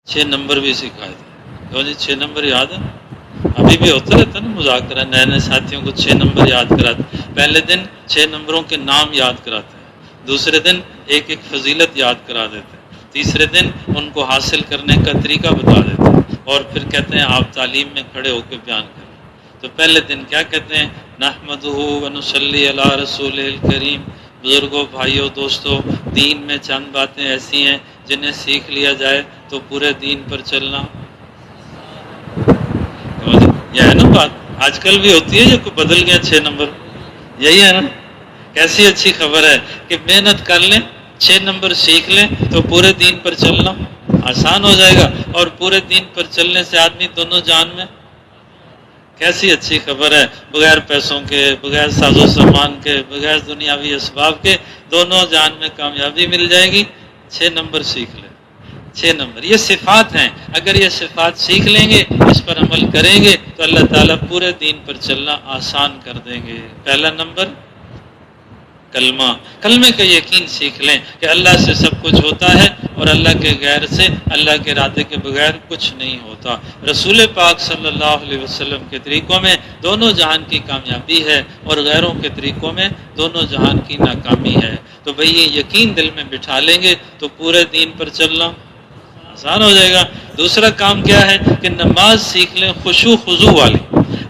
6 number بھی سکھائے تھے. تو جی 6 نمبر یاد ہے؟ ابھی بھی ہوتا رہتا نا مذاکرہ، نئے نئے ساتھیوں کو 6 نمبر یاد کراتے. پہلے دن 6 نمبروں کے نام یاد کراتے ہیں، دوسرے دن ایک ایک فضیلت یاد کرا دیتے ہیں، تیسرے دن ان کو حاصل کرنے کا طریقہ بتا دیتے ہیں، اور پھر کہتے ہیں آپ تعلیم میں کھڑے ہو کے بیان کریں. تو پہلے دن کیا کہتے ہیں؟ نحمدہ ونصلی علی رسول الکریم. بزرگوں، بھائیوں، دوستوں، دین میں چند باتیں ایسی ہیں جنہیں سیکھ لیا جائے تو پورے دین پر چلنا. یہ ہے نا بات، آج کل بھی ہوتی ہے جو کوئی بدل گیا 6 نمبر، یہی ہے نا. کیسی اچھی خبر ہے کہ محنت کر لیں، 6 نمبر سیکھ لیں تو پورے دین پر چلنا آسان ہو جائے گا. اور پورے دین پر چلنے سے آدمی دونوں جان میں، کیسی اچھی خبر ہے، بغیر پیسوں کے، بغیر ساز و سامان کے، بغیر دنیاوی اسباب کے، دونوں جان میں کامیابی مل جائے گی. 6 نمبر سیکھ لیں. 6 نمبر یہ صفات ہیں، اگر یہ صفات سیکھ لیں گے، اس پر عمل کریں گے تو اللہ تعالیٰ پورے دین پر چلنا آسان کر دیں گے. پہلا نمبر کلمہ. کلمے کا یقین سیکھ لیں کہ اللہ سے سب کچھ ہوتا ہے اور اللہ کے غیر سے، اللہ کے ارادے کے بغیر کچھ نہیں ہوتا. رسول پاک صلی اللہ علیہ وسلم کے طریقوں میں دونوں جہان کی کامیابی ہے اور غیروں کے طریقوں میں دونوں جہان کی ناکامی ہے. تو بھئی یہ یقین دل میں بٹھا لیں گے تو پورے دین پر چلنا آسان ہو جائے گا. دوسرا کام کیا ہے کہ نماز سیکھ لیں خشوع خضوع والی.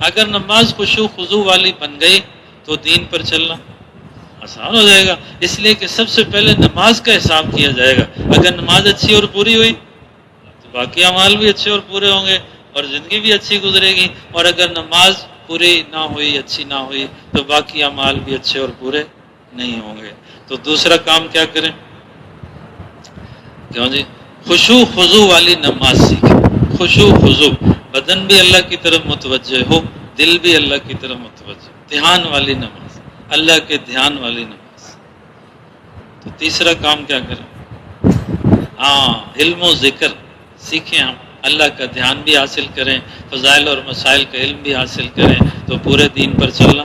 اگر نماز خشوع خضوع والی بن گئی تو دین پر چلنا آسان ہو جائے گا. اس لیے کہ سب سے پہلے نماز کا حساب کیا جائے گا. اگر نماز اچھی اور پوری ہوئی تو باقی اعمال بھی اچھے اور پورے ہوں گے اور زندگی بھی اچھی گزرے گی. اور اگر نماز پوری نہ ہوئی، اچھی نہ ہوئی، تو باقی اعمال بھی اچھے اور پورے نہیں ہوں گے. تو دوسرا کام کیا کریں؟ کیوں جی؟ خشوع خضوع والی نماز سیکھیں. خشوع خضوع، بدن بھی اللہ کی طرف متوجہ ہو، دل بھی اللہ کی طرف متوجہ، دھیان والی نماز، اللہ کے دھیان والی نماز. تو تیسرا کام کیا کریں؟ علم و ذکر سیکھیں. ہم اللہ کا دھیان بھی حاصل کریں، فضائل اور مسائل کا علم بھی حاصل کریں تو پورے دین پر چلنا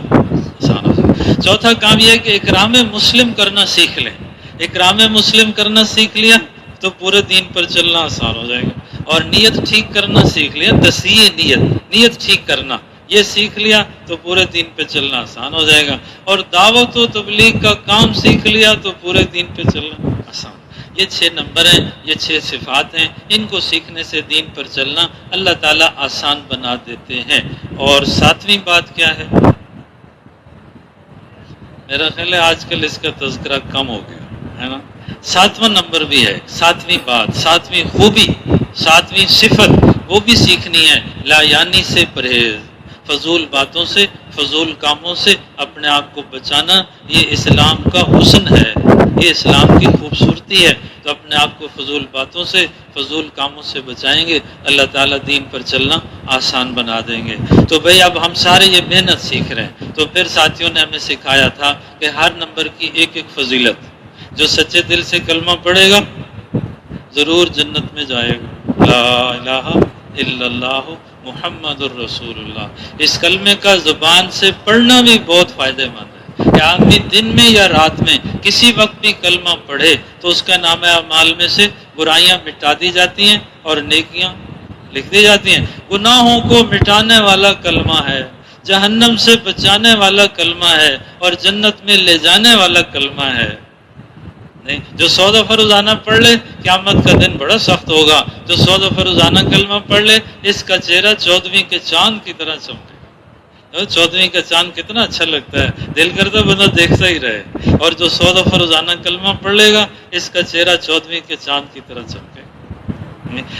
آسان ہو جائے. چوتھا کام یہ ہے کہ اکرام مسلم کرنا سیکھ لیں. اکرام مسلم کرنا سیکھ لیا تو پورے دین پر چلنا آسان ہو جائے گا. اور نیت ٹھیک کرنا سیکھ لیا، تصحیح نیت ٹھیک کرنا یہ سیکھ لیا تو پورے دین پہ چلنا آسان ہو جائے گا. اور دعوت و تبلیغ کا کام سیکھ لیا تو پورے دین پہ چلنا آسان. یہ 6 نمبر ہیں، یہ 6 صفات ہیں. ان کو سیکھنے سے دین پر چلنا اللہ تعالیٰ آسان بنا دیتے ہیں. اور 7ویں بات کیا ہے؟ میرا خیال ہے آج کل اس کا تذکرہ کم ہو گیا ہے نا. 7واں نمبر بھی ہے، 7ویں بات، 7ویں خوبی، 7ویں صفت، وہ بھی سیکھنی ہے. لا یعنی سے پرہیز، فضول باتوں سے، فضول کاموں سے اپنے آپ کو بچانا. یہ اسلام کا حسن ہے، یہ اسلام کی خوبصورتی ہے. تو اپنے آپ کو فضول باتوں سے، فضول کاموں سے بچائیں گے، اللہ تعالیٰ دین پر چلنا آسان بنا دیں گے. تو بھئی اب ہم سارے یہ محنت سیکھ رہے ہیں. تو پھر ساتھیوں نے ہمیں سکھایا تھا کہ ہر نمبر کی ایک ایک فضیلت. جو سچے دل سے کلمہ پڑھے گا ضرور جنت میں جائے گا. لا الہ الا اللہ محمد الرسول اللہ. اس کلمے کا زبان سے پڑھنا بھی بہت فائدہ مند ہے کہ آدمی دن میں یا رات میں کسی وقت بھی کلمہ پڑھے تو اس کا نامہ اعمال میں سے برائیاں مٹا دی جاتی ہیں اور نیکیاں لکھ دی جاتی ہیں. گناہوں کو مٹانے والا کلمہ ہے، جہنم سے بچانے والا کلمہ ہے اور جنت میں لے جانے والا کلمہ ہے. نہیں جو 100 دفعہ روزانہ پڑھ لے قیامت کا دن بڑا سخت ہوگا. جو 100 دفعہ روزانہ کلمہ پڑھ لے اس کا چہرہ 14ویں کے چاند کی طرح چمکے. 14ویں کا چاند کتنا اچھا لگتا ہے، دل کرتا بندہ دیکھتا ہی رہے. اور جو 100 دفعہ روزانہ کلمہ پڑھ لے گا اس کا چہرہ 14ویں کے چاند کی طرح چمکے.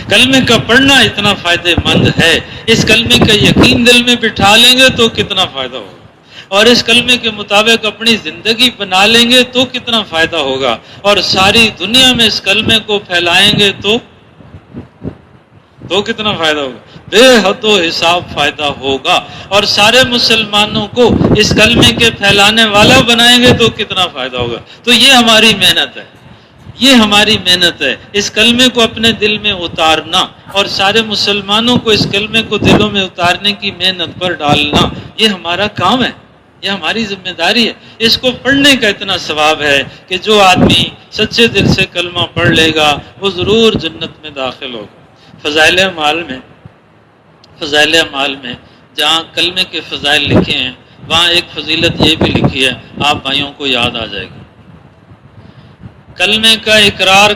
کلمے کا پڑھنا اتنا فائدہ مند ہے. اس کلمے کا یقین دل میں بٹھا لیں گے تو کتنا فائدہ ہوگا، اور اس کلمے کے مطابق اپنی زندگی بنا لیں گے تو کتنا فائدہ ہوگا. اور ساری دنیا میں اس کلمے کو پھیلائیں گے تو کتنا فائدہ ہوگا، بے حد و حساب فائدہ ہوگا. اور سارے مسلمانوں کو اس کلمے کے پھیلانے والا بنائیں گے تو کتنا فائدہ ہوگا. تو یہ ہماری محنت ہے، یہ ہماری محنت ہے، اس کلمے کو اپنے دل میں اتارنا اور سارے مسلمانوں کو اس کلمے کو دلوں میں اتارنے کی محنت پر ڈالنا. یہ ہمارا کام ہے، یہ ہماری ذمہ داری ہے. اس کو پڑھنے کا اتنا ثواب ہے کہ جو آدمی سچے دل سے کلمہ پڑھ لے گا وہ ضرور جنت میں داخل ہوگا. فضائل اعمال میں جہاں کلمے کے فضائل لکھے ہیں وہاں ایک فضیلت یہ بھی لکھی ہے، آپ بھائیوں کو یاد آ جائے گی۔ کلمے کا اقرار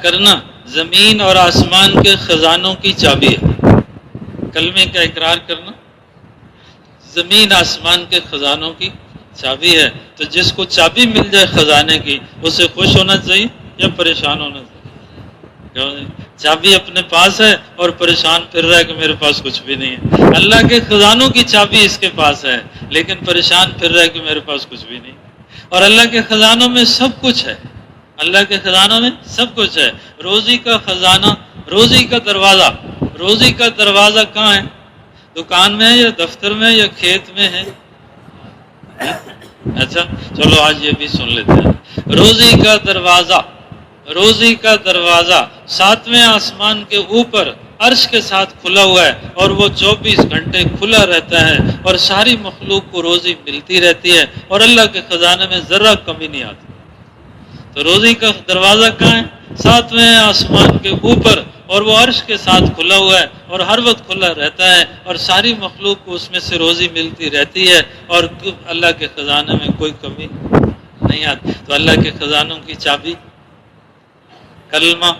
کرنا زمین اور آسمان کے خزانوں کی چابی ہے۔ کلمے کا اقرار کرنا زمین آسمان کے خزانوں کی چابی ہے۔ تو جس کو چابی مل جائے خزانے کی، اسے خوش ہونا چاہیے یا پریشان ہونا چاہیے؟ چابی اپنے پاس ہے اور پریشان پھر رہا ہے کہ میرے پاس کچھ بھی نہیں ہے۔ اللہ کے خزانوں کی چابی اس کے پاس ہے، لیکن پریشان پھر رہا ہے کہ میرے پاس کچھ بھی نہیں۔ اور اللہ کے خزانوں میں سب کچھ ہے، اللہ کے خزانوں میں سب کچھ ہے۔ روزی کا خزانہ، روزی کا دروازہ کہاں ہے؟ دکان میں یا دفتر میں یا کھیت میں ہے؟ اچھا چلو آج یہ بھی سن لیتے ہیں۔ روزی کا دروازہ ساتویں آسمان کے اوپر عرش کے ساتھ کھلا ہوا ہے، اور وہ 24 گھنٹے کھلا رہتا ہے، اور ساری مخلوق کو روزی ملتی رہتی ہے، اور اللہ کے خزانے میں ذرہ کمی نہیں آتی۔ تو روزی کا دروازہ کہاں ہے؟ ساتویں آسمان کے اوپر، اور وہ عرش کے ساتھ کھلا ہوا ہے اور ہر وقت کھلا رہتا ہے، اور ساری مخلوق کو اس میں سے روزی ملتی رہتی ہے، اور اللہ کے خزانے میں کوئی کمی نہیں آتی۔ تو اللہ کے خزانوں کی چابی کلمہ،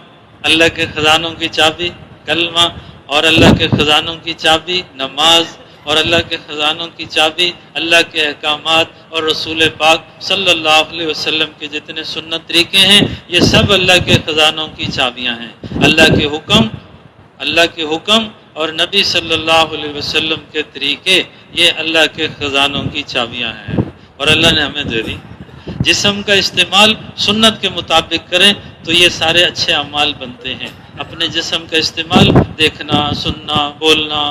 اللہ کے خزانوں کی چابی کلمہ، اور اللہ کے خزانوں کی چابی نماز، اور اللہ کے خزانوں کی چابی اللہ کے احکامات اور رسول پاک صلی اللہ علیہ وسلم کے جتنے سنت طریقے ہیں، یہ سب اللہ کے خزانوں کی چابیاں ہیں۔ اللہ کے حکم اور نبی صلی اللہ علیہ وسلم کے طریقے، یہ اللہ کے خزانوں کی چابیاں ہیں، اور اللہ نے ہمیں دے دی۔ جسم کا استعمال سنت کے مطابق کریں تو یہ سارے اچھے اعمال بنتے ہیں۔ اپنے جسم کا استعمال دیکھنا، سننا، بولنا،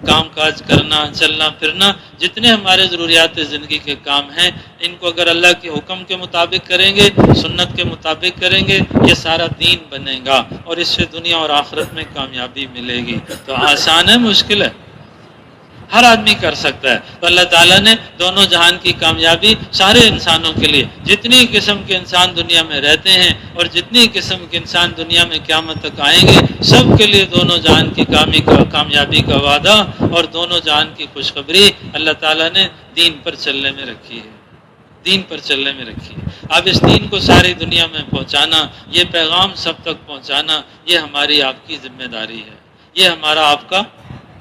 کام کاج کرنا، چلنا پھرنا، جتنے ہمارے ضروریات زندگی کے کام ہیں، ان کو اگر اللہ کے حکم کے مطابق کریں گے، سنت کے مطابق کریں گے، یہ سارا دین بنے گا، اور اس سے دنیا اور آخرت میں کامیابی ملے گی۔ تو آسان ہے مشکل ہے؟ ہر آدمی کر سکتا ہے۔ تو اللہ تعالیٰ نے دونوں جہان کی کامیابی سارے انسانوں کے لیے، جتنی قسم کے انسان دنیا میں رہتے ہیں اور جتنی قسم کے انسان دنیا میں قیامت تک آئیں گے، سب کے لیے دونوں جہان کی کامیابی کا وعدہ اور دونوں جہان کی خوشخبری اللہ تعالیٰ نے دین پر چلنے میں رکھی ہے، دین پر چلنے میں رکھی ہے۔ اب اس دین کو ساری دنیا میں پہنچانا، یہ پیغام سب تک پہنچانا، یہ ہماری آپ کی ذمہ داری ہے، یہ ہمارا آپ کا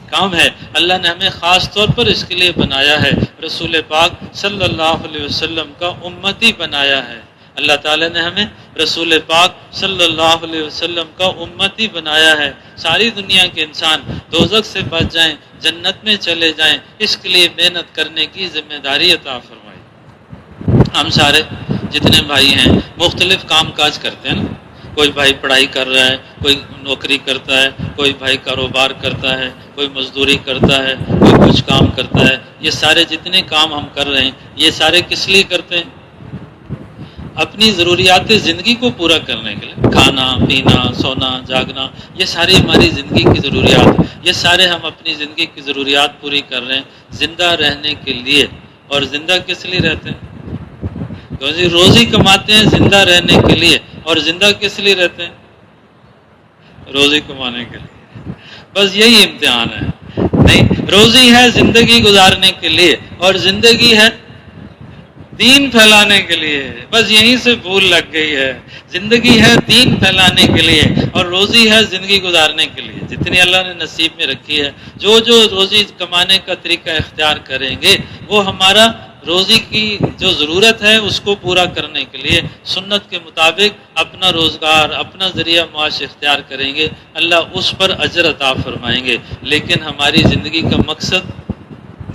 کام ہے۔ اللہ نے ہمیں خاص طور پر اس کے لیے بنایا ہے، رسول پاک صلی اللہ علیہ وسلم کا امتی بنایا ہے۔ اللہ تعالیٰ نے ہمیں رسول پاک صلی اللہ علیہ وسلم کا امتی بنایا ہے۔ ساری دنیا کے انسان دوزخ سے بچ جائیں، جنت میں چلے جائیں، اس کے لیے محنت کرنے کی ذمہ داری عطا فرمائی۔ ہم سارے جتنے بھائی ہیں مختلف کام کاج کرتے ہیں نا، کوئی بھائی پڑھائی کر رہا ہے، کوئی نوکری کرتا ہے، کوئی بھائی کاروبار کرتا ہے، کوئی مزدوری کرتا ہے، کوئی کچھ کام کرتا ہے۔ یہ سارے جتنے کام ہم کر رہے ہیں، یہ سارے کس لیے کرتے ہیں؟ اپنی ضروریات زندگی کو پورا کرنے کے لیے۔ کھانا پینا، سونا جاگنا، یہ ساری ہماری زندگی کی ضروریات، یہ سارے ہم اپنی زندگی کی ضروریات پوری کر رہے ہیں زندہ رہنے کے لیے۔ اور زندہ کس لیے رہتے ہیں؟ روزی کماتے ہیں زندہ رہنے کے لیے، اور زندہ کس لیے رہتے ہیں؟ روزی کمانے کے لیے۔ بس یہی امتحان ہے۔ نہیں، روزی ہے زندگی گزارنے کے لیے، اور زندگی ہے دین پھیلانے کے لیے۔ بس یہیں سے بھول لگ گئی ہے۔ زندگی ہے دین پھیلانے کے لیے، اور روزی ہے زندگی گزارنے کے لیے۔ جتنی اللہ نے نصیب میں رکھی ہے، جو روزی کمانے کا طریقہ اختیار کریں گے، وہ ہمارا روزی کی جو ضرورت ہے اس کو پورا کرنے کے لیے سنت کے مطابق اپنا روزگار، اپنا ذریعہ معاش اختیار کریں گے، اللہ اس پر اجر عطا فرمائیں گے۔ لیکن ہماری زندگی کا مقصد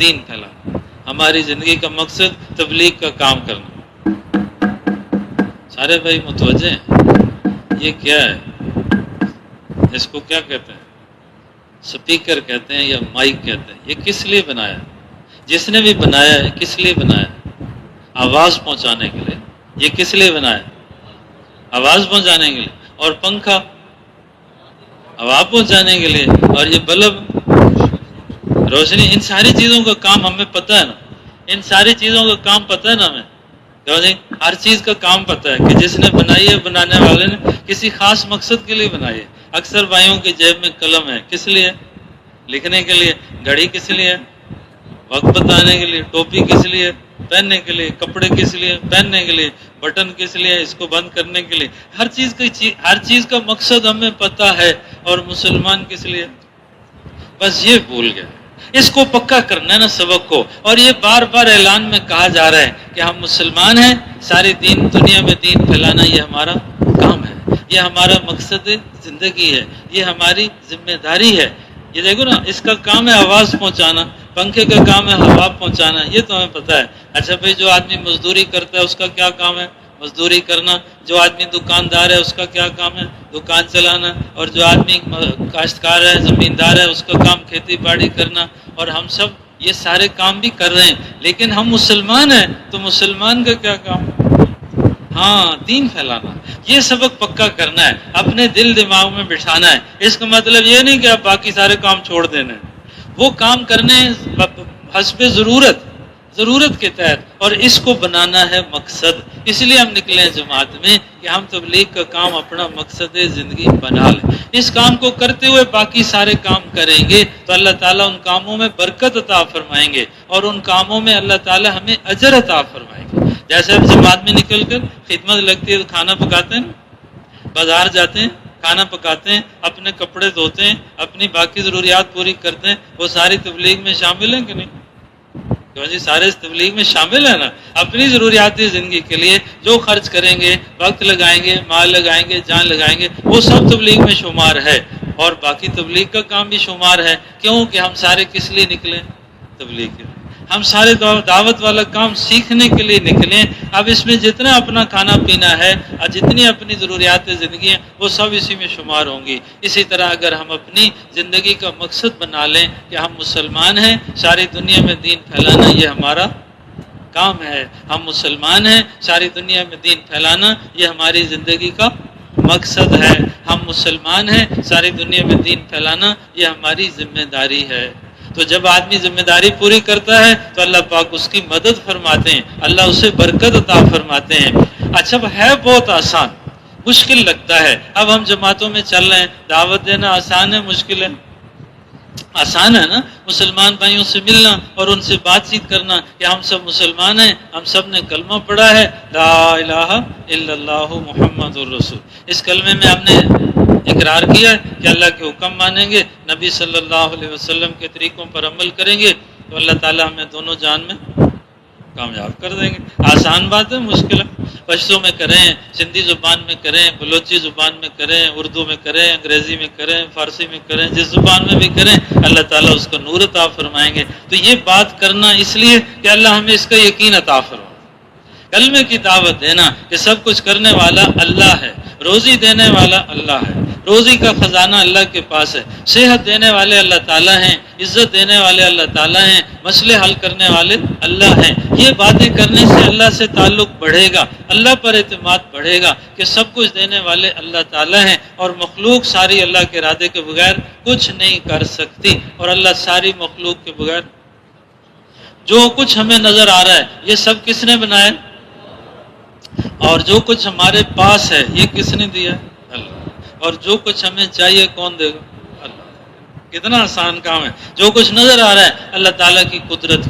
دین پھیلانا، ہماری زندگی کا مقصد تبلیغ کا کام کرنا۔ سارے بھائی متوجہ ہیں؟ یہ کیا ہے؟ اس کو کیا کہتے ہیں؟ سپیکر کہتے ہیں یا مائک کہتے ہیں۔ یہ کس لیے بنایا ہے؟ جس نے بھی بنایا ہے کس لیے بنایا ہے؟ آواز پہنچانے کے لیے۔ یہ کس لیے بنایا ہے؟ آواز پہنچانے کے لیے۔ اور پنکھا ہوا پہنچانے کے لیے، اور یہ بلب روشنی، ان ساری چیزوں کا کام ہمیں پتہ ہے نا، ان ساری چیزوں کا کام پتہ ہے نا ہمیں، تو جی ہر چیز کا کام پتہ ہے کہ جس نے بنائی ہے بنانے والے نے کسی خاص مقصد کے لیے بنائی ہے. اکثر بھائیوں کی جیب میں قلم ہے کس لیے؟ لکھنے کے لیے. گھڑی کس لیے؟ وقت بتانے کے لیے. ٹوپی کس لیے؟ پہننے کے لیے. کپڑے کس لیے؟ پہننے کے لیے. بٹن کس لیے؟ اس کو بند کرنے کے لیے. ہر چیز کا مقصد ہمیں پتہ ہے. اور مسلمان کس لیے؟ بس یہ بھول گئے. اس کو پکا کرنا ہے نا سبق کو. اور یہ بار بار اعلان میں کہا جا رہا ہے کہ ہم مسلمان ہیں, ساری دنیا میں دین پھیلانا یہ ہمارا کام ہے, یہ ہمارا مقصد زندگی ہے, یہ ہماری ذمہ داری ہے. یہ دیکھو نا, اس کا کام ہے آواز پہنچانا, پنکھے کا کام ہے ہوا پہنچانا, یہ تو ہمیں پتہ ہے. اچھا بھائی جو آدمی مزدوری کرتا ہے اس کا کیا کام ہے؟ مزدوری کرنا. جو آدمی دکاندار ہے اس کا کیا کام ہے؟ دکان چلانا. اور جو آدمی کاشتکار ہے, زمیندار ہے, اس کا کام کھیتی باڑی کرنا. اور ہم سب یہ سارے کام بھی کر رہے ہیں, لیکن ہم مسلمان ہیں تو مسلمان کا کیا کام؟ ہاں, دین پھیلانا. یہ سبق پکا کرنا ہے, اپنے دل دماغ میں بٹھانا ہے. اس کا مطلب یہ نہیں کہ آپ باقی سارے کام چھوڑ دینے, وہ کام کرنے حسب ضرورت کے تحت, اور اس کو بنانا ہے مقصد. اس لیے ہم نکلے ہیں جماعت میں کہ ہم تبلیغ کا کام اپنا مقصد زندگی بنا لیں. اس کام کو کرتے ہوئے باقی سارے کام کریں گے تو اللہ تعالیٰ ان کاموں میں برکت عطا فرمائیں گے, اور ان کاموں میں اللہ تعالیٰ ہمیں اجر عطا فرمائیں گے. جیسے ہم جماعت میں نکل کر خدمت لگتی ہے تو کھانا پکاتے ہیں, بازار جاتے ہیں, کھانا پکاتے ہیں, اپنے کپڑے دھوتے ہیں, اپنی باقی ضروریات پوری کرتے ہیں, وہ ساری تبلیغ میں شامل ہیں کہ نہیں؟ جی سارے اس تبلیغ میں شامل ہیں نا. اپنی ضروریاتی زندگی کے لیے جو خرچ کریں گے, وقت لگائیں گے, مال لگائیں گے, جان لگائیں گے, وہ سب تبلیغ میں شمار ہے. اور باقی تبلیغ کا کام بھی شمار ہے. کیوں کہ ہم سارے کس لیے نکلیں؟ تبلیغ کے لیے. ہم سارے دعوت والا کام سیکھنے کے لیے نکلیں. اب اس میں جتنا اپنا کھانا پینا ہے اور جتنی اپنی ضروریات زندگی ہیں وہ سب اسی میں شمار ہوں گی. اسی طرح اگر ہم اپنی زندگی کا مقصد بنا لیں کہ ہم مسلمان ہیں, ساری دنیا میں دین پھیلانا یہ ہمارا کام ہے, ہم مسلمان ہیں, ساری دنیا میں دین پھیلانا یہ ہماری زندگی کا مقصد ہے, ہم مسلمان ہیں, ساری دنیا میں دین پھیلانا یہ ہماری ذمہ داری ہے. تو جب آدمی ذمہ داری پوری کرتا ہے تو اللہ پاک اس کی مدد فرماتے ہیں, اللہ اسے برکت عطا فرماتے ہیں. اچھا ہے بہت آسان, مشکل لگتا ہے. اب ہم جماعتوں میں چل رہے ہیں, دعوت دینا آسان ہے مشکل ہے؟ آسان ہے نا. مسلمان بھائیوں سے ملنا اور ان سے بات چیت کرنا کہ ہم سب مسلمان ہیں, ہم سب نے کلمہ پڑھا ہے, لا الہ الا اللہ محمد الرسول. اس کلمے میں ہم نے اقرار کیا ہے کہ اللہ کے حکم مانیں گے, نبی صلی اللہ علیہ وسلم کے طریقوں پر عمل کریں گے, تو اللہ تعالیٰ ہمیں دونوں جان میں کامیاب کر دیں گے. آسان بات ہے مشکل ہے؟ پشتو میں کریں, سندھی زبان میں کریں, بلوچی زبان میں کریں, اردو میں کریں, انگریزی میں کریں, فارسی میں کریں, جس زبان میں بھی کریں اللہ تعالیٰ اس کا نور عطا فرمائیں گے. تو یہ بات کرنا اس لیے کہ اللہ ہمیں اس کا یقین عطا فرمائے. کلمے کی دعوت دینا کہ سب کچھ کرنے والا اللہ ہے, روزی دینے والا اللہ ہے, روزی کا خزانہ اللہ کے پاس ہے, صحت دینے والے اللہ تعالیٰ ہیں, عزت دینے والے اللہ تعالیٰ ہیں, مسئلے حل کرنے والے اللہ ہیں. یہ باتیں کرنے سے اللہ سے تعلق بڑھے گا, اللہ پر اعتماد بڑھے گا کہ سب کچھ دینے والے اللہ تعالیٰ ہیں, اور مخلوق ساری اللہ کے ارادے کے بغیر کچھ نہیں کر سکتی, اور اللہ ساری مخلوق کے بغیر جو کچھ ہمیں نظر آ رہا ہے یہ سب کس نے بنایا, اور جو کچھ ہمارے پاس ہے یہ کس نے دیا؟ اللہ. اور جو کچھ ہمیں چاہیے کون دے گا؟ اللہ. کتنا آسان کام ہے. جو کچھ نظر آ رہا ہے اللہ تعالیٰ کی قدرت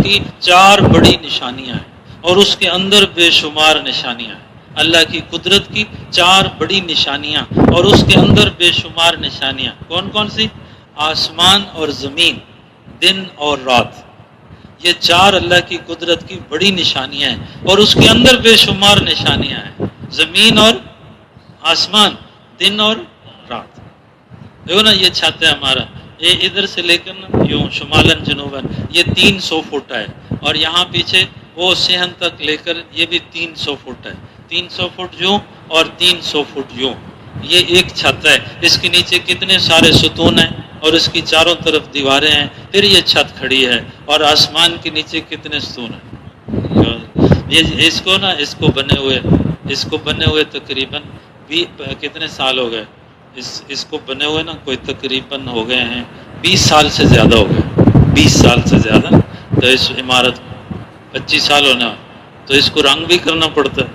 کی 4 بڑی نشانیاں ہیں, اور اس کے اندر بے شمار نشانیاں ہیں. اللہ کی قدرت کی 4 بڑی نشانیاں اور اس کے اندر بے شمار نشانیاں. کون کون سی؟ آسمان اور زمین, دن اور رات, یہ 4 اللہ کی قدرت کی بڑی نشانیاں ہیں, اور اس کے اندر بے شمار نشانیاں ہیں. زمین اور آسمان, دن اور رات. دیکھو نا, یہ چھت ہے ہمارا, یہ ادھر سے لے کر نا یوں شمالن جنوباً یہ 300 فٹ ہے, اور یہاں پیچھے وہ صحن تک لے کر یہ بھی 300 فٹ ہے. 300 فٹ یوں اور 300 فٹ یوں, یہ ایک چھت ہے. اس کے نیچے کتنے سارے ستون ہیں, اور اس کی چاروں طرف دیواریں ہیں, پھر یہ چھت کھڑی ہے. اور آسمان کے نیچے کتنے ستون ہیں. یہ اس کو بنے ہوئے تقریباً کتنے سال ہو گئے, اس کو بنے ہوئے نا کوئی تقریباً ہو گئے ہیں 20 سال سے زیادہ ہو گئے, 20 سال سے زیادہ. تو اس عمارت 25 سال ہونا تو اس کو رنگ بھی کرنا پڑتا ہے.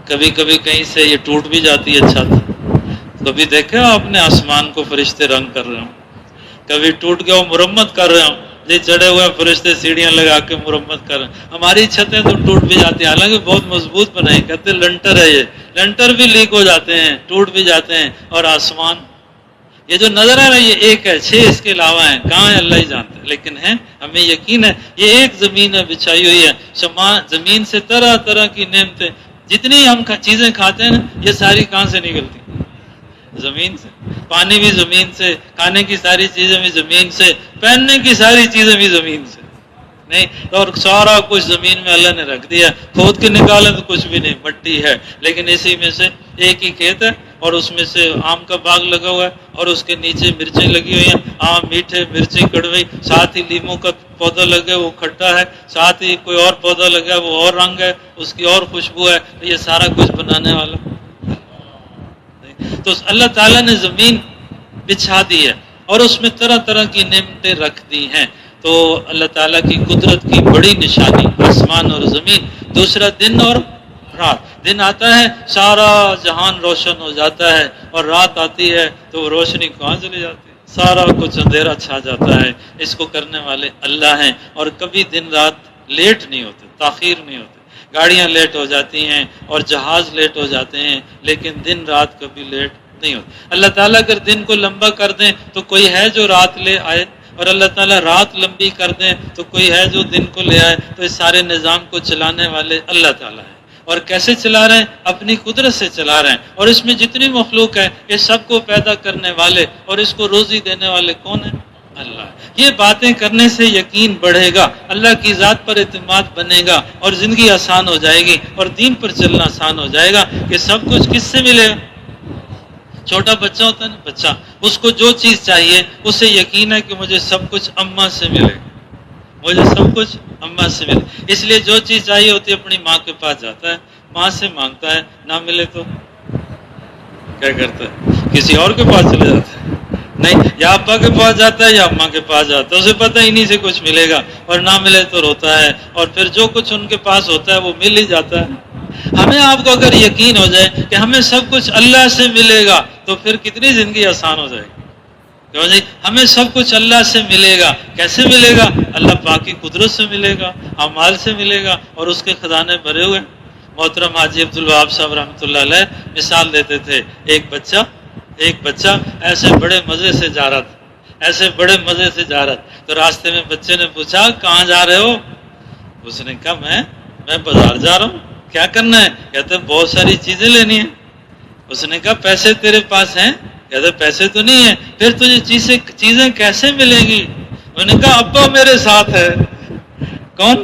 کبھی کبھی کہیں سے یہ ٹوٹ بھی جاتی ہے چھت. کبھی دیکھا آپ نے آسمان کو فرشتے رنگ کر رہے ہوں؟ کبھی ٹوٹ گیا وہ مرمت کر رہے ہوں؟ یہ چڑھے ہوئے فرشتے سیڑھیاں لگا کے مرمت کر رہے ہیں. ہماری چھتیں تو ٹوٹ بھی جاتی ہیں، حالانکہ بہت مضبوط بنائی، کہتے لنٹر ہے، یہ لنٹر بھی لیک ہو جاتے ہیں، ٹوٹ بھی جاتے ہیں. اور آسمان یہ جو نظر آ رہا ہے یہ ایک ہے، 6 اس کے علاوہ ہیں، کہاں ہے اللہ ہی جانتا ہے. لیکن ہے ہمیں یقین ہے یہ ایک زمین ہے بچھائی ہوئی ہے. زمین سے طرح طرح کی نعمتیں، جتنی ہم چیزیں کھاتے ہیں نا، یہ ساری کہاں سے نکلتی؟ زمین سے. پانی بھی زمین سے، کھانے کی ساری چیزیں بھی زمین سے، پہننے کی ساری چیزیں بھی زمین سے. نہیں اور سارا کچھ زمین میں اللہ نے رکھ دیا. کھود کے نکالے تو کچھ بھی نہیں، مٹی ہے. لیکن اسی میں سے ایک ہی کھیت ہے اور اس میں سے آم کا باغ لگا ہوا ہے اور اس کے نیچے مرچیں لگی ہوئی ہیں، آم میٹھے، مرچیں کڑوی، ساتھ ہی لیموں کا پودا لگا ہے وہ کھٹا ہے، ساتھ ہی کوئی اور پودا لگا ہے وہ اور رنگ ہے، اس کی اور خوشبو ہے. تو یہ سارا کچھ بنانے والا تو اللہ تعالیٰ نے زمین بچھا دی ہے اور اس میں طرح طرح کی نعمتیں رکھ دی ہیں. تو اللہ تعالیٰ کی قدرت کی بڑی نشانی آسمان اور زمین. دوسرا دن اور رات. دن آتا ہے سارا جہان روشن ہو جاتا ہے اور رات آتی ہے تو وہ روشنی کہاں چلی جاتی ہے، سارا کچھ اندھیرا چھا جاتا ہے. اس کو کرنے والے اللہ ہیں. اور کبھی دن رات لیٹ نہیں ہوتے، تاخیر نہیں ہوتے. گاڑیاں لیٹ ہو جاتی ہیں اور جہاز لیٹ ہو جاتے ہیں، لیکن دن رات کبھی لیٹ نہیں ہوتے. اللہ تعالیٰ اگر دن کو لمبا کر دیں تو کوئی ہے جو رات لے آئے، اور اللہ تعالیٰ رات لمبی کر دیں تو کوئی ہے جو دن کو لے آئے. تو اس سارے نظام کو چلانے والے اللہ تعالیٰ ہیں. اور کیسے چلا رہے ہیں؟ اپنی قدرت سے چلا رہے ہیں. اور اس میں جتنی مخلوق ہے یہ سب کو پیدا کرنے والے اور اس کو روزی دینے والے کون ہیں؟ اللہ. یہ باتیں کرنے سے یقین بڑھے گا، اللہ کی ذات پر اعتماد بنے گا اور زندگی آسان ہو جائے گی اور دین پر چلنا آسان ہو جائے گا. کہ سب کچھ کس سے ملے گا؟ چھوٹا بچہ ہوتا ہے نا، بچہ، اس کو جو چیز چاہیے اسے یقین ہے کہ مجھے سب کچھ اماں سے ملے گا، مجھے سب کچھ اماں سے ملے. اس لیے جو چیز چاہیے ہوتی ہے اپنی ماں کے پاس جاتا ہے، ماں سے مانگتا ہے، نہ ملے تو کیا کرتا ہے؟ کسی اور کے پاس چلے جاتا ہے. نہیں، یا ابا کے پاس جاتا ہے یا اماں کے پاس جاتا ہے. اسے پتہ ہی نہیں سے کچھ ملے گا، اور نہ ملے تو روتا ہے. اور پھر جو کچھ ان کے پاس ہوتا ہے وہ مل ہی جاتا ہے. ہمیں آپ کو اگر یقین ہو جائے کہ ہمیں سب کچھ اللہ سے ملے گا تو پھر کتنی زندگی آسان ہو جائے گی. کیوں جی؟ ہمیں سب کچھ اللہ سے ملے گا. کیسے ملے گا؟ اللہ پاک کی قدرت سے ملے گا، اعمال سے ملے گا، اور اس کے خزانے بھرے ہوئے. محترم حاجی عبدالوہاب صاحب رحمۃ اللہ علیہ مثال دیتے تھے. ایک بچہ ایسے بڑے مزے سے جا رہا تھا، ایسے بڑے مزے سے جا رہا تھا. تو راستے میں بچے نے پوچھا کہاں جا رہے ہو؟ اس نے کہا میں بازار جا رہا ہوں. کیا کرنا ہے؟ کہتے بہت ساری چیزیں لینی ہیں. اس نے کہا پیسے تیرے پاس ہیں؟ کہتے پیسے تو نہیں ہیں. پھر تجھے چیزیں کیسے ملیں گی؟ انہوں نے کہا ابا میرے ساتھ ہے. کون؟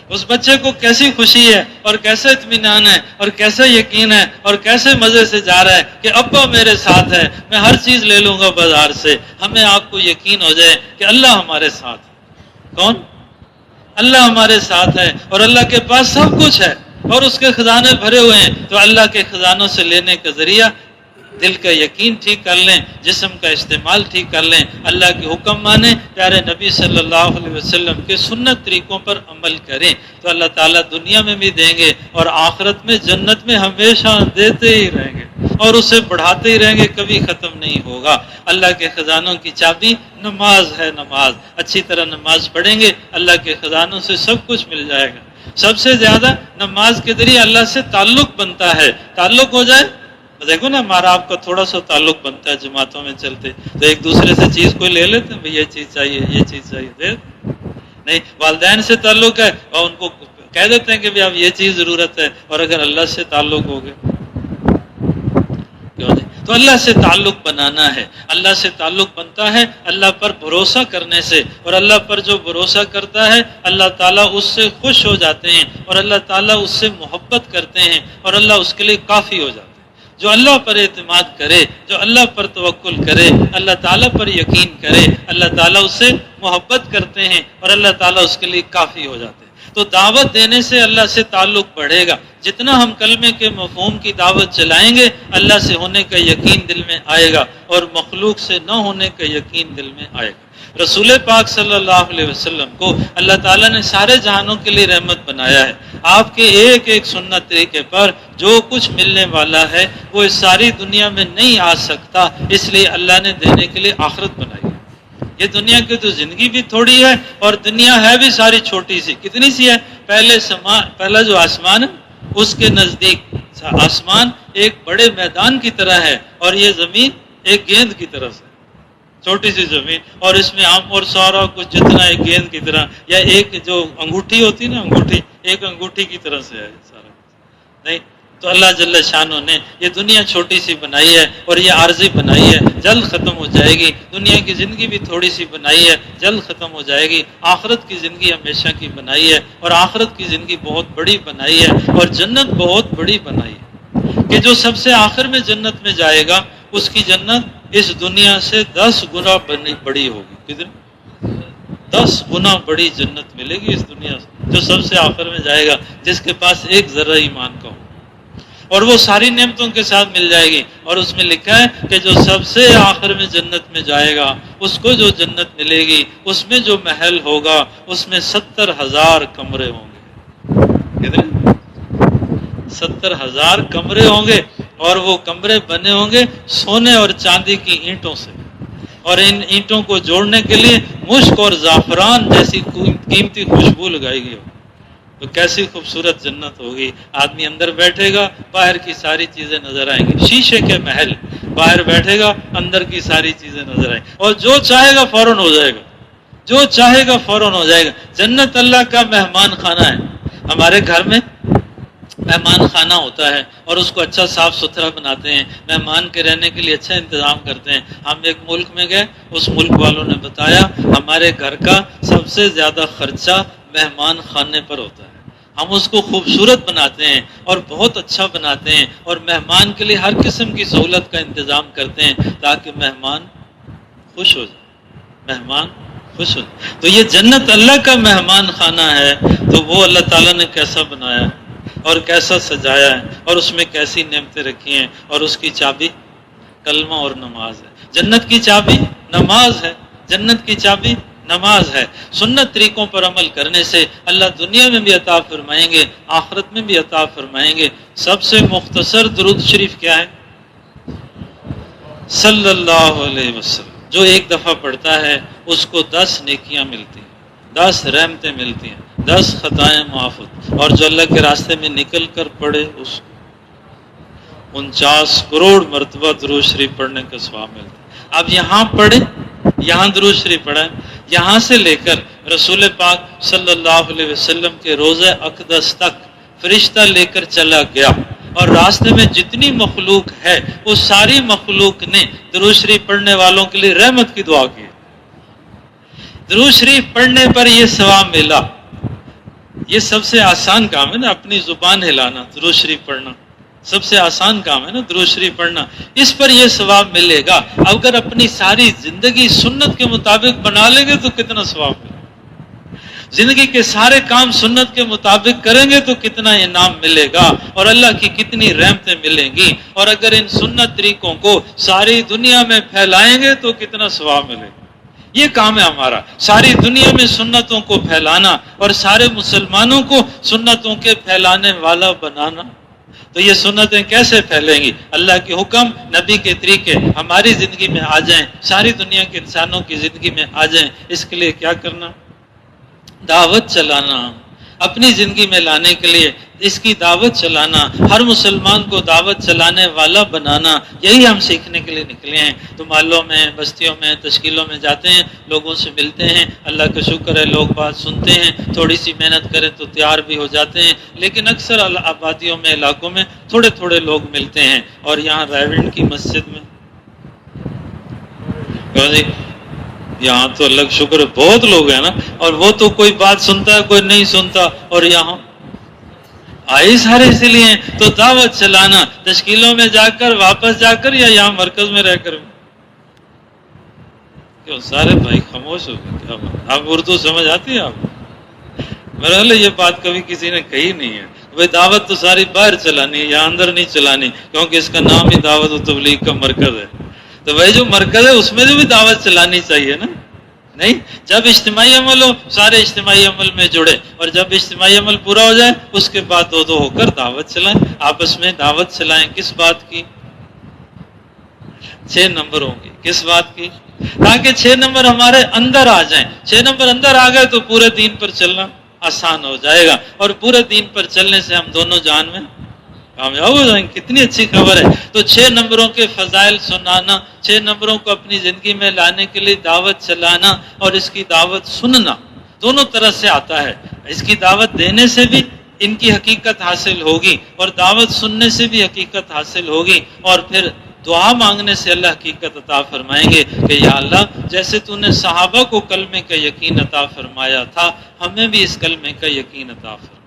اس بچے کو کیسی خوشی ہے اور کیسا اطمینان ہے اور کیسا یقین ہے اور کیسے مزے سے جا رہا ہے کہ ابا میرے ساتھ ہے، میں ہر چیز لے لوں گا بازار سے. ہمیں آپ کو یقین ہو جائے کہ اللہ ہمارے ساتھ ہے. کون؟ اللہ ہمارے ساتھ ہے اور اللہ کے پاس سب کچھ ہے اور اس کے خزانے بھرے ہوئے ہیں. تو اللہ کے خزانوں سے لینے کا ذریعہ دل کا یقین ٹھیک کر لیں، جسم کا استعمال ٹھیک کر لیں، اللہ کے حکم مانیں، پیارے نبی صلی اللہ علیہ وسلم کے سنت طریقوں پر عمل کریں. تو اللہ تعالیٰ دنیا میں بھی دیں گے اور آخرت میں جنت میں ہمیشہ دیتے ہی رہیں گے اور اسے بڑھاتے ہی رہیں گے، کبھی ختم نہیں ہوگا. اللہ کے خزانوں کی چابی نماز ہے. نماز اچھی طرح نماز پڑھیں گے، اللہ کے خزانوں سے سب کچھ مل جائے گا. سب سے زیادہ نماز کے ذریعے اللہ سے تعلق بنتا ہے. تعلق ہو جائے، دیکھو نا ہمارا آپ کا تھوڑا سا تعلق بنتا ہے جماعتوں میں چلتے تو ایک دوسرے سے چیز کوئی لے لیتے ہیں، یہ چیز چاہیے، یہ چیز چاہیے، دے نہیں. والدین سے تعلق ہے اور ان کو کہہ دیتے ہیں کہ اب یہ چیز ضرورت ہے. اور اگر اللہ سے تعلق ہو گیا کیوں نہیں؟ تو اللہ سے تعلق بنانا ہے. اللہ سے تعلق بنتا ہے اللہ پر بھروسہ کرنے سے، اور اللہ پر جو بھروسہ کرتا ہے اللہ تعالیٰ اس سے خوش ہو جاتے ہیں اور اللہ تعالیٰ اس سے محبت کرتے ہیں اور اللہ اس کے لیے کافی ہو جاتا ہے. جو اللہ پر اعتماد کرے، جو اللہ پر توکل کرے، اللہ تعالیٰ پر یقین کرے، اللہ تعالیٰ اس سے محبت کرتے ہیں اور اللہ تعالیٰ اس کے لیے کافی ہو جاتے ہیں. تو دعوت دینے سے اللہ سے تعلق بڑھے گا. جتنا ہم کلمے کے مفہوم کی دعوت چلائیں گے اللہ سے ہونے کا یقین دل میں آئے گا اور مخلوق سے نہ ہونے کا یقین دل میں آئے گا. رسول پاک صلی اللہ علیہ وسلم کو اللہ تعالیٰ نے سارے جہانوں کے لیے رحمت بنایا ہے. آپ کے ایک ایک سنت طریقے پر جو کچھ ملنے والا ہے وہ اس ساری دنیا میں نہیں آ سکتا، اس لیے اللہ نے دینے کے لیے آخرت بنائی. یہ دنیا کی تو زندگی بھی تھوڑی ہے اور دنیا ہے بھی ساری چھوٹی سی. کتنی سی ہے؟ پہلا جو آسمان ہے اس کے نزدیک آسمان ایک بڑے میدان کی طرح ہے اور یہ زمین ایک گیند کی طرح سے، چھوٹی سی زمین، اور اس میں آم اور سارا کچھ جتنا ایک گیند کی طرح، یا ایک جو انگوٹھی ہوتی نا، انگوٹھی ایک انگوٹھی کی طرح سے ہے سارا نہیں. تو اللہ جل شانہ نے یہ دنیا چھوٹی سی بنائی ہے اور یہ عارضی بنائی ہے، جلد ختم ہو جائے گی. دنیا کی زندگی بھی تھوڑی سی بنائی ہے، جلد ختم ہو جائے گی. آخرت کی زندگی ہمیشہ کی بنائی ہے اور آخرت کی زندگی بہت بڑی بنائی ہے اور جنت بہت بڑی بنائی ہے کہ جو سب سے آخر میں جنت میں جائے گا اس کی جنت اس دنیا سے 10 گنا بڑی ہوگی. کتنی؟ 10 گنا بڑی جنت ملے گی اس دنیا سے جو سب سے آخر میں جائے گا، جس کے پاس ایک ذرہ ایمان کا ہو، اور وہ ساری نعمتوں کے ساتھ مل جائے گی. اور اس میں لکھا ہے کہ جو سب سے آخر میں جنت میں جائے گا اس کو جو جنت ملے گی اس میں جو محل ہوگا اس میں 70,000 کمرے ہوں گے. کتنے؟ 70,000 کمرے ہوں گے اور وہ کمرے بنے ہوں گے سونے اور چاندی کی اینٹوں سے، اور ان اینٹوں کو جوڑنے کے لیے مشک اور زعفران جیسی قیمتی خوشبو لگائی گئی ہو. تو کیسی خوبصورت جنت ہوگی. آدمی اندر بیٹھے گا باہر کی ساری چیزیں نظر آئیں گی، شیشے کے محل. باہر بیٹھے گا اندر کی ساری چیزیں نظر آئیں گی اور جو چاہے گا فوراً ہو جائے گا، جو چاہے گا فوراً ہو جائے گا. جنت اللہ کا مہمان خانہ ہے. ہمارے گھر میں مہمان خانہ ہوتا ہے اور اس کو اچھا صاف ستھرا بناتے ہیں، مہمان کے رہنے کے لیے اچھا انتظام کرتے ہیں. ہم ایک ملک میں گئے، اس ملک والوں نے بتایا ہمارے گھر کا سب سے زیادہ خرچہ مہمان خانے پر ہوتا ہے. ہم اس کو خوبصورت بناتے ہیں اور بہت اچھا بناتے ہیں اور مہمان کے لیے ہر قسم کی سہولت کا انتظام کرتے ہیں تاکہ مہمان خوش ہو جائے. مہمان خوش ہو جائے. تو یہ جنت اللہ کا مہمان خانہ ہے. تو وہ اللہ تعالیٰ نے کیسا بنایا ہے اور کیسا سجایا ہے اور اس میں کیسی نعمتیں رکھی ہیں، اور اس کی چابی کلمہ اور نماز ہے. جنت کی چابی نماز ہے. جنت کی چابی نماز ہے. سنت طریقوں پر عمل کرنے سے اللہ دنیا میں بھی عطا فرمائیں گے، آخرت میں بھی عطا فرمائیں گے. سب سے مختصر درود شریف کیا ہے؟ صلی اللہ علیہ وسلم. جو ایک دفعہ پڑھتا ہے اس کو 10 نیکیاں ملتی ہیں، 10 رحمتیں ملتی ہیں، 10 خطائیں معاف ہوتی. اور جو اللہ کے راستے میں نکل کر پڑھے اس کو 49 کروڑ مرتبہ درود شریف پڑھنے کا ثواب ملتا ہے. اب یہاں پڑھے، یہاں درود شریف پڑھا ہے، یہاں سے لے کر رسول پاک صلی اللہ علیہ وسلم کے روضہ اقدس تک فرشتہ لے کر چلا گیا اور راستے میں جتنی مخلوق ہے وہ ساری مخلوق نے درود شریف پڑھنے والوں کے لیے رحمت کی دعا کی. درود شریف پڑھنے پر یہ ثواب ملا. یہ سب سے آسان کام ہے نا، اپنی زبان ہلانا، درود شریف پڑھنا سب سے آسان کام ہے نا، درود شریف پڑھنا. اس پر یہ ثواب ملے گا. اگر اپنی ساری زندگی سنت کے مطابق بنا لیں گے تو کتنا ثواب ملے گا. زندگی کے سارے کام سنت کے مطابق کریں گے تو کتنا انعام ملے گا اور اللہ کی کتنی رحمتیں ملیں گی. اور اگر ان سنت طریقوں کو ساری دنیا میں پھیلائیں گے تو کتنا ثواب ملے گا. یہ کام ہے ہمارا، ساری دنیا میں سنتوں کو پھیلانا اور سارے مسلمانوں کو سنتوں کے پھیلانے والا بنانا. تو یہ سنتیں کیسے پھیلیں گی؟ اللہ کے حکم، نبی کے طریقے ہماری زندگی میں آ جائیں، ساری دنیا کے انسانوں کی زندگی میں آ جائیں. اس کے لیے کیا کرنا؟ دعوت چلانا، اپنی زندگی میں لانے کے لیے اس کی دعوت چلانا، ہر مسلمان کو دعوت چلانے والا بنانا. یہی ہم سیکھنے کے لیے نکلے ہیں. تو محلوں میں، بستیوں میں، تشکیلوں میں جاتے ہیں، لوگوں سے ملتے ہیں. اللہ کا شکر ہے لوگ بات سنتے ہیں، تھوڑی سی محنت کریں تو تیار بھی ہو جاتے ہیں. لیکن اکثر آبادیوں میں، علاقوں میں تھوڑے تھوڑے لوگ ملتے ہیں. اور یہاں رائیونڈ کی مسجد میں یہاں تو اللہ کا شکر ہے بہت لوگ ہیں نا، اور وہ تو کوئی بات سنتا ہے کوئی نہیں سنتا. اور یہاں آئے سارے اسی لیے ہیں. تو دعوت چلانا، تشکیلوں میں جا کر، واپس جا کر، یا یہاں مرکز میں رہ کر. کیوں سارے بھائی خاموش ہو گئے؟ کیا بات؟ آپ اردو سمجھ آتی ہے؟ آپ بہرحال یہ بات کبھی کسی نے کہی نہیں ہے، بھائی دعوت تو ساری باہر چلانی ہے، یہاں اندر نہیں چلانی، کیونکہ اس کا نام ہی دعوت و تبلیغ کا مرکز ہے۔ تو بھائی جو مرکز ہے اس میں بھی دعوت چلانی چاہیے نا، نہیں؟ جب اجتماعی عمل ہو سارے اجتماعی عمل میں جڑے، اور جب اجتماعی عمل پورا ہو جائے اس کے بعد دو دو ہو کر دعوت چلائیں، آپس میں دعوت چلائیں۔ کس بات کی؟ 6 نمبر ہوں گی۔ کس بات کی؟ تاکہ 6 نمبر ہمارے اندر آ جائیں۔ 6 نمبر اندر آ گئے تو پورے دین پر چلنا آسان ہو جائے گا، اور پورے دین پر چلنے سے ہم دونوں جان میں کامیاب ہو جائیں گے۔ کتنی اچھی خبر ہے۔ تو 6 نمبروں کے فضائل سنانا، 6 نمبروں کو اپنی زندگی میں لانے کے لیے دعوت چلانا اور اس کی دعوت سننا دونوں طرح سے آتا ہے۔ اس کی دعوت دینے سے بھی ان کی حقیقت حاصل ہوگی، اور دعوت سننے سے بھی حقیقت حاصل ہوگی، اور پھر دعا مانگنے سے اللہ حقیقت عطا فرمائیں گے کہ یا اللہ جیسے تو نے صحابہ کو کلمے کا یقین عطا فرمایا تھا، ہمیں بھی اس کلمے کا یقین عطا فرما۔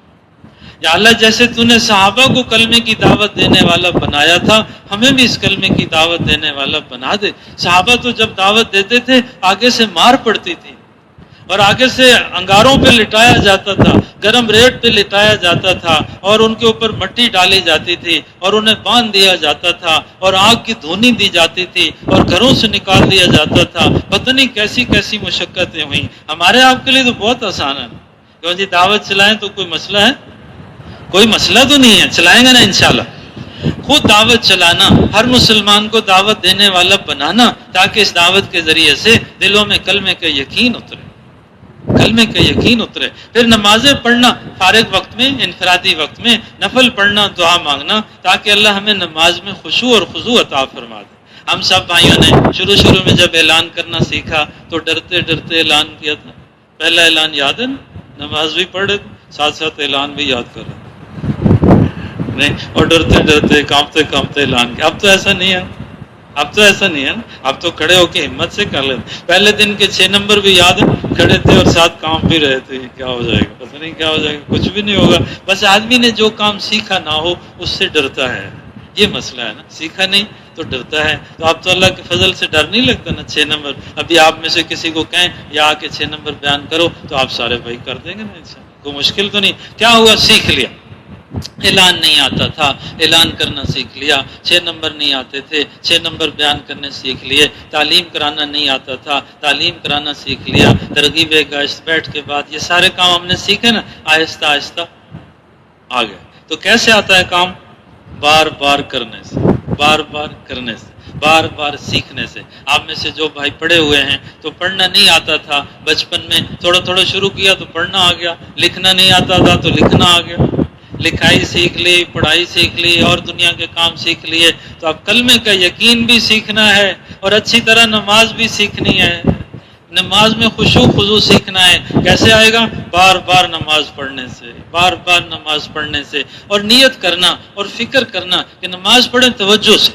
یا اللہ جیسے تو نے صحابہ کو کلمے کی دعوت دینے والا بنایا تھا، ہمیں بھی اس کلمے کی دعوت دینے والا بنا دے۔ صحابہ تو جب دعوت دیتے تھے آگے سے مار پڑتی تھی، اور آگے سے انگاروں پہ لٹایا جاتا تھا، گرم ریت پہ لٹایا جاتا تھا، اور ان کے اوپر مٹی ڈالی جاتی تھی، اور انہیں باندھ دیا جاتا تھا، اور آگ کی دھونی دی جاتی تھی، اور گھروں سے نکال دیا جاتا تھا۔ پتہ نہیں کیسی کیسی مشقتیں ہوئیں۔ ہمارے آپ کے لیے تو بہت آسان ہے، کیوں جی دعوت چلائیں تو کوئی مسئلہ ہے؟ کوئی مسئلہ تو نہیں ہے، چلائیں گے نا انشاءاللہ۔ خود دعوت چلانا، ہر مسلمان کو دعوت دینے والا بنانا، تاکہ اس دعوت کے ذریعے سے دلوں میں کلمے کا یقین اترے، کلمے کا یقین اترے۔ پھر نمازیں پڑھنا، فارغ وقت میں، انفرادی وقت میں نفل پڑھنا، دعا مانگنا، تاکہ اللہ ہمیں نماز میں خشوع اور خضوع عطا فرما دے۔ ہم سب بھائیوں نے شروع میں جب اعلان کرنا سیکھا تو ڈرتے ڈرتے اعلان کیا تھا۔ پہلا اعلان یاد ہے نا؟ نماز بھی پڑھ رہے تھے، ساتھ ساتھ اعلان بھی یاد کر رہے تھے، نہیں؟ اور ڈرتے ڈرتے کانپتے کانپتے اعلان کیا۔ اب تو ایسا نہیں ہے، اب تو ایسا نہیں ہے نا، اب تو کھڑے ہو کے ہمت سے کر لیتے۔ پہلے دن کے 6 نمبر بھی یاد ہے، کھڑے تھے اور ساتھ کام بھی رہے تھے، کیا ہو جائے گا پتہ نہیں کیا ہو جائے گا، کچھ بھی نہیں ہوگا۔ بس آدمی نے جو کام سیکھا نہ ہو اس سے ڈرتا ہے، یہ مسئلہ ہے نا، سیکھا نہیں تو ڈرتا ہے۔ تو اب تو اللہ کے فضل سے ڈر نہیں لگتا نا 6 نمبر۔ ابھی آپ میں سے کسی کو کہیں یا آ کے 6 نمبر بیان کرو تو آپ سارے بھائی کر دیں گے نا انشاءاللہ، کوئی مشکل تو نہیں۔ کیا ہوا؟ سیکھ لیا۔ اعلان نہیں آتا تھا، اعلان کرنا سیکھ لیا۔ 6 نمبر نہیں آتے تھے، 6 نمبر بیان کرنے سیکھ لیے۔ تعلیم کرانا نہیں آتا تھا، تعلیم کرانا سیکھ لیا۔ ترغیب گشت بیٹھ کے بعد یہ سارے کام ہم نے سیکھے نا، آہستہ آہستہ آ گئے۔ تو کیسے آتا ہے کام؟ بار بار کرنے سے، بار بار کرنے سے، بار بار سیکھنے سے۔ آپ میں سے جو بھائی پڑھے ہوئے ہیں تو پڑھنا نہیں آتا تھا بچپن میں، تھوڑا تھوڑا شروع کیا تو پڑھنا آ گیا، لکھنا نہیں آتا تھا تو لکھنا آ گیا، لکھائی سیکھ لی، پڑھائی سیکھ لی، اور دنیا کے کام سیکھ لیے۔ تو اب کلمے کا یقین بھی سیکھنا ہے، اور اچھی طرح نماز بھی سیکھنی ہے، نماز میں خشوع خضوع سیکھنا ہے۔ کیسے آئے گا؟ بار بار نماز پڑھنے سے، بار بار نماز پڑھنے سے، اور نیت کرنا اور فکر کرنا کہ نماز پڑھیں توجہ سے،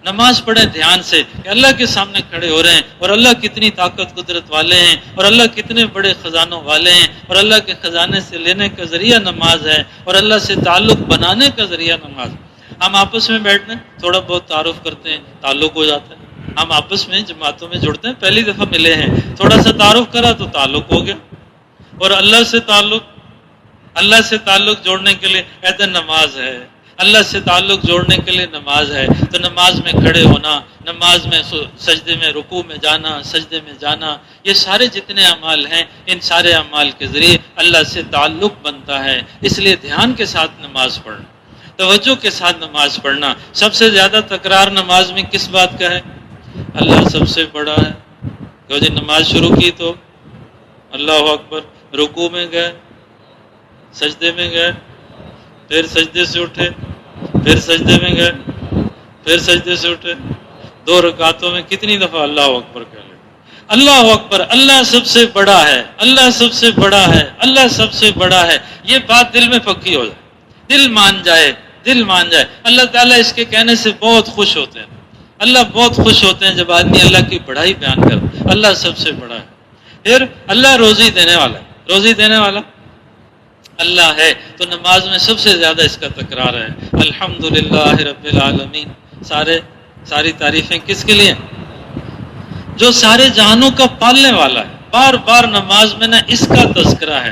نماز پڑھیں دھیان سے کہ اللہ کے سامنے کھڑے ہو رہے ہیں، اور اللہ کتنی طاقت قدرت والے ہیں، اور اللہ کتنے بڑے خزانوں والے ہیں، اور اللہ کے خزانے سے لینے کا ذریعہ نماز ہے، اور اللہ سے تعلق بنانے کا ذریعہ نماز۔ ہم آپس میں بیٹھتے ہیں، تھوڑا بہت تعارف کرتے ہیں، تعلق ہو جاتا ہے۔ ہم آپس میں جماعتوں میں جڑتے ہیں، پہلی دفعہ ملے ہیں، تھوڑا سا تعارف کرا تو تعلق ہو گیا۔ اور اللہ سے تعلق جوڑنے کے لیے کہتے ہیں نماز ہے، اللہ سے تعلق جوڑنے کے لیے نماز ہے۔ تو نماز میں کھڑے ہونا، نماز میں سجدے میں، رکوع میں جانا، سجدے میں جانا، یہ سارے جتنے اعمال ہیں، ان سارے اعمال کے ذریعے اللہ سے تعلق بنتا ہے۔ اس لیے دھیان کے ساتھ نماز پڑھنا، توجہ کے ساتھ نماز پڑھنا۔ سب سے زیادہ تکرار نماز میں کس بات کا ہے؟ اللہ سب سے بڑا ہے۔ تو جب نماز شروع کی تو اللہ اکبر، رکوع میں گئے، سجدے میں گئے، پھر سجدے سے اٹھے، پھر سجدے میں گئے، پھر سجدے سے اٹھے۔ 2 رکعتوں میں کتنی دفعہ اللہ اکبر کہہ لیں؟ اللہ اکبر، اللہ سب سے بڑا ہے، اللہ سب سے بڑا ہے، اللہ سب سے بڑا ہے۔ یہ بات دل میں پکی ہو جائے، دل مان جائے، دل مان جائے۔ اللہ تعالیٰ اس کے کہنے سے بہت خوش ہوتے ہیں۔ اللہ بہت خوش ہوتے ہیں جب آدمی اللہ کی بڑائی بیان کرتا، اللہ سب سے بڑا ہے۔ پھر اللہ روزی دینے والا ہے، روزی دینے والا اللہ ہے۔ تو نماز میں سب سے زیادہ اس کا تکرار ہے، الحمدللہ رب العالمین۔ ساری تعریفیں کس کے لیے؟ جو سارے جہانوں کا پالنے والا ہے۔ بار بار نماز میں نہ اس کا تذکرہ ہے،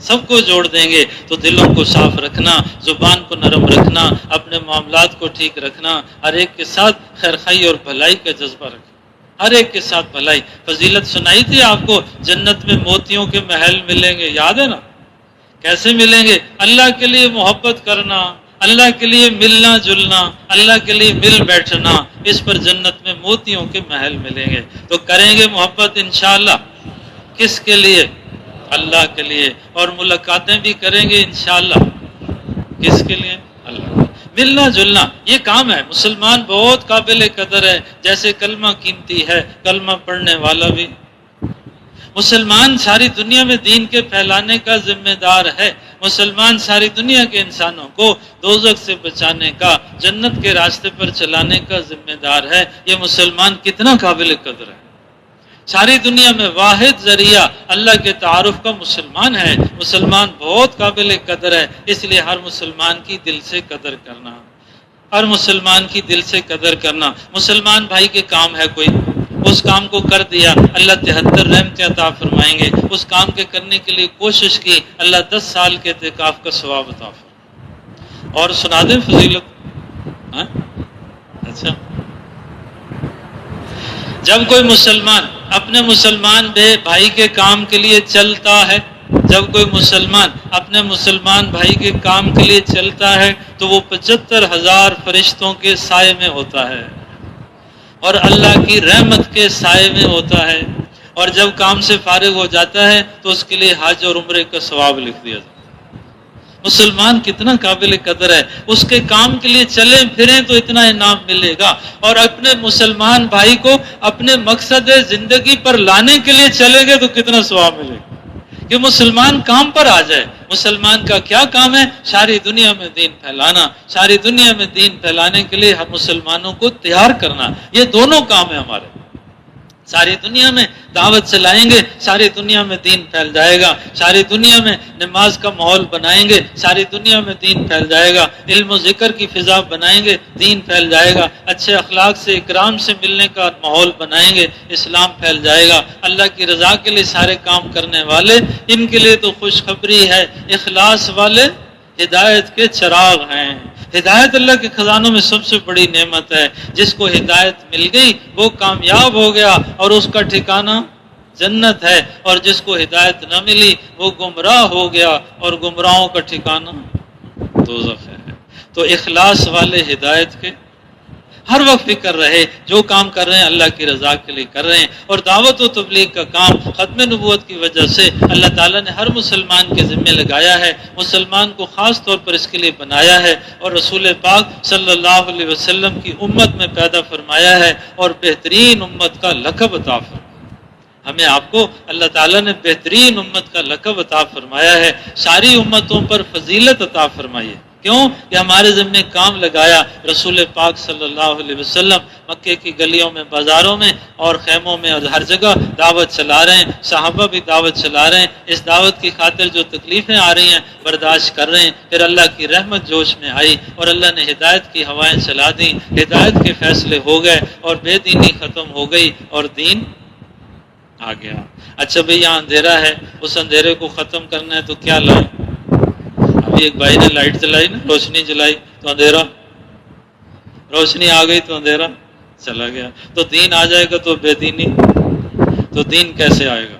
سب کو جوڑ دیں گے. تو دلوں کو صاف رکھنا، زبان کو نرم رکھنا، اپنے معاملات کو ٹھیک رکھنا، ہر ایک کے ساتھ خیر خائی اور بھلائی کا جذبہ رکھنا، ہر ایک کے ساتھ بھلائی. فضیلت سنائی تھی آپ کو، جنت میں موتیوں کے محل ملیں گے، یاد ہے نا؟ کیسے ملیں گے؟ اللہ کے لیے محبت کرنا، اللہ کے لیے ملنا جلنا، اللہ کے لیے مل بیٹھنا، اس پر جنت میں موتیوں کے محل ملیں گے. تو کریں گے محبت انشاءاللہ. کس کے لیے؟ اللہ کے لیے. اور ملاقاتیں بھی کریں گے انشاءاللہ. کس کے لیے؟ اللہ کے لیے. ملنا جلنا یہ کام ہے. مسلمان بہت قابل قدر ہے، جیسے کلمہ قیمتی ہے، کلمہ پڑھنے والا بھی. مسلمان ساری دنیا میں دین کے پھیلانے کا ذمہ دار ہے. مسلمان ساری دنیا کے انسانوں کو دوزخ سے بچانے کا، جنت کے راستے پر چلانے کا ذمہ دار ہے. یہ مسلمان کتنا قابل قدر ہے. ساری دنیا میں واحد ذریعہ اللہ کے تعارف کا مسلمان ہے. مسلمان بہت قابل قدر ہے. اس لیے ہر مسلمان کی دل سے قدر کرنا، ہر مسلمان کی دل سے قدر کرنا. مسلمان بھائی کے کام ہے کوئی، اس کام کو کر دیا، اللہ 73 رحمتیں عطا فرمائیں گے. اس کام کے کرنے کے لیے کوشش کی، اللہ 10 سال کے اعتکاف کا ثواب عطا فرمائے. اور سنا دیں فضیلت. ہاں اچھا، جب کوئی مسلمان اپنے مسلمان بھائی کے کام کے لیے چلتا ہے، جب کوئی مسلمان اپنے مسلمان بھائی کے کام کے لیے چلتا ہے تو وہ 75,000 فرشتوں کے سائے میں ہوتا ہے اور اللہ کی رحمت کے سائے میں ہوتا ہے. اور جب کام سے فارغ ہو جاتا ہے تو اس کے لیے حج اور عمرے کا ثواب لکھ دیا جاتا ہے. مسلمان کتنا قابل قدر ہے. اس کے کام کے لیے چلیں پھریں تو اتنا انعام ملے گا، اور اپنے مسلمان بھائی کو اپنے مقصد زندگی پر لانے کے لیے چلیں گے تو کتنا ثواب ملے گا. کہ مسلمان کام پر آ جائے. مسلمان کا کیا کام ہے؟ ساری دنیا میں دین پھیلانا، ساری دنیا میں دین پھیلانے کے لیے ہم مسلمانوں کو تیار کرنا. یہ دونوں کام ہیں ہمارے. ساری دنیا میں دعوت چلائیں گے، ساری دنیا میں دین پھیل جائے گا. ساری دنیا میں نماز کا ماحول بنائیں گے، ساری دنیا میں دین پھیل جائے گا. علم و ذکر کی فضا بنائیں گے، دین پھیل جائے گا. اچھے اخلاق سے، اکرام سے ملنے کا ماحول بنائیں گے، اسلام پھیل جائے گا. اللہ کی رضا کے لیے سارے کام کرنے والے، ان کے لیے تو خوشخبری ہے، اخلاص والے ہدایت کے چراغ ہیں. ہدایت اللہ کے خزانوں میں سب سے بڑی نعمت ہے. جس کو ہدایت مل گئی وہ کامیاب ہو گیا اور اس کا ٹھکانہ جنت ہے، اور جس کو ہدایت نہ ملی وہ گمراہ ہو گیا اور گمراہوں کا ٹھکانہ دوزخ ہے. تو اخلاص والے ہدایت کے ہر وقت فکر رہے، جو کام کر رہے ہیں اللہ کی رضا کے لیے کر رہے ہیں. اور دعوت و تبلیغ کا کام ختم نبوت کی وجہ سے اللہ تعالیٰ نے ہر مسلمان کے ذمہ لگایا ہے. مسلمان کو خاص طور پر اس کے لیے بنایا ہے اور رسول پاک صلی اللہ علیہ وسلم کی امت میں پیدا فرمایا ہے اور بہترین امت کا لقب عطا فرمایا. ہمیں آپ کو اللہ تعالیٰ نے بہترین امت کا لقب عطا فرمایا ہے. ساری امتوں پر فضیلت عطا فرمائی ہے. کیوں؟ کہ ہمارے ذمہ کام لگایا. رسول پاک صلی اللہ علیہ وسلم مکے کی گلیوں میں، بازاروں میں اور خیموں میں اور ہر جگہ دعوت چلا رہے ہیں. صحابہ بھی دعوت چلا رہے ہیں. اس دعوت کی خاطر جو تکلیفیں آ رہی ہیں برداشت کر رہے ہیں. پھر اللہ کی رحمت جوش میں آئی اور اللہ نے ہدایت کی ہوائیں چلا دیں. ہدایت کے فیصلے ہو گئے اور بے دینی ختم ہو گئی اور دین آ گیا. اچھا بھئی، یہاں اندھیرا ہے، اس اندھیرے کو ختم کرنا ہے تو کیا لائیں؟ ابھی ایک بھائی نے لائٹ جلائی نا، روشنی جلائی تو اندھیرا، روشنی آ گئی تو اندھیرا چلا گیا. تو دین آ جائے گا تو بے دینی. تو دین کیسے آئے گا؟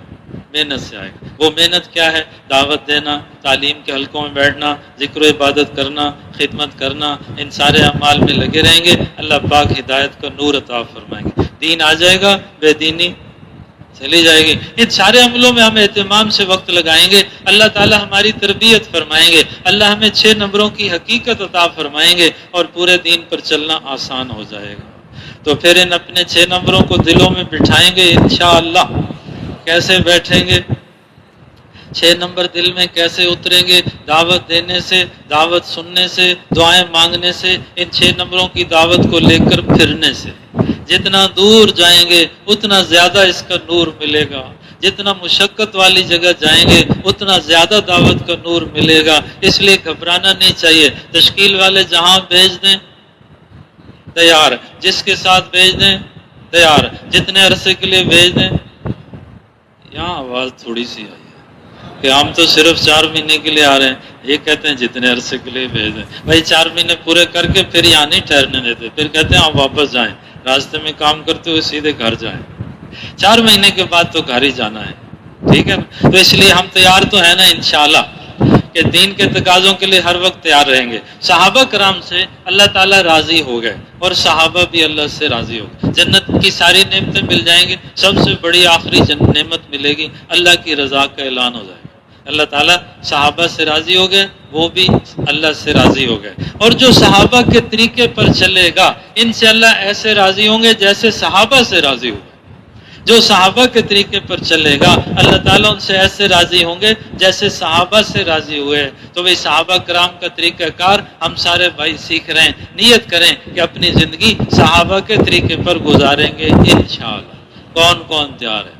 محنت سے آئے گا. وہ محنت کیا ہے؟ دعوت دینا، تعلیم کے حلقوں میں بیٹھنا، ذکر و عبادت کرنا، خدمت کرنا. ان سارے اعمال میں لگے رہیں گے، اللہ پاک ہدایت کا نور عطا فرمائیں گے. دین آ جائے گا، بے دینی چلی جائے گی. ان سارے عملوں میں ہم اہتمام سے وقت لگائیں گے، اللہ تعالی ہماری تربیت فرمائیں گے. اللہ ہمیں 6 نمبروں کی حقیقت عطا فرمائیں گے اور پورے دین پر چلنا آسان ہو جائے گا. تو پھر ان اپنے 6 نمبروں کو دلوں میں بٹھائیں گے انشاءاللہ. کیسے بیٹھیں گے؟ 6 نمبر دل میں کیسے اتریں گے؟ دعوت دینے سے، دعوت سننے سے، دعائیں مانگنے سے، ان 6 نمبروں کی دعوت کو لے کر پھرنے سے. جتنا دور جائیں گے اتنا زیادہ اس کا نور ملے گا. جتنا مشقت والی جگہ جائیں گے اتنا زیادہ دعوت کا نور ملے گا. اس لیے گھبرانا نہیں چاہیے. تشکیل والے جہاں بھیج دیں تیار، جس کے ساتھ بھیج دیں تیار، جتنے عرصے کے لیے بھیج دیں. یہاں آواز تھوڑی سی آئی ہے. کہ ہم تو صرف 4 مہینے کے لیے آ رہے ہیں، یہ کہتے ہیں جتنے عرصے کے لیے بھیج دیں بھائی، 4 مہینے پورے کر کے پھر یہاں نہیں ٹھہرنے دیتے، پھر کہتے ہیں آپ واپس جائیں، راستے میں کام کرتے ہوئے سیدھے گھر جائیں، 4 مہینے کے بعد تو گھر ہی جانا ہے، ٹھیک ہے نا؟ تو اس لیے ہم تیار تو ہیں نا انشاءاللہ کہ دین کے تقاضوں کے لیے ہر وقت تیار رہیں گے۔ صحابہ کرام سے اللہ تعالیٰ راضی ہو گئے اور صحابہ بھی اللہ سے راضی ہو گئے، جنت کی ساری نعمتیں مل جائیں گی، سب سے بڑی آخری نعمت ملے گی، اللہ کی رضا کا اعلان ہو جائے گا۔ اللہ تعالیٰ صحابہ سے راضی ہو گئے، وہ بھی اللہ سے راضی ہو گئے، اور جو صحابہ کے طریقے پر چلے گا ان سے اللہ ایسے راضی ہوں گے جیسے صحابہ سے راضی ہوگا۔ جو صحابہ کے طریقے پر چلے گا اللہ تعالیٰ ان سے ایسے راضی ہوں گے جیسے صحابہ سے راضی ہوئے۔ تو بھائی صحابہ کرام کا طریقہ کار ہم سارے بھائی سیکھ رہے ہیں، نیت کریں کہ اپنی زندگی صحابہ کے طریقے پر گزاریں گے انشاءاللہ۔ کون کون تیار ہے؟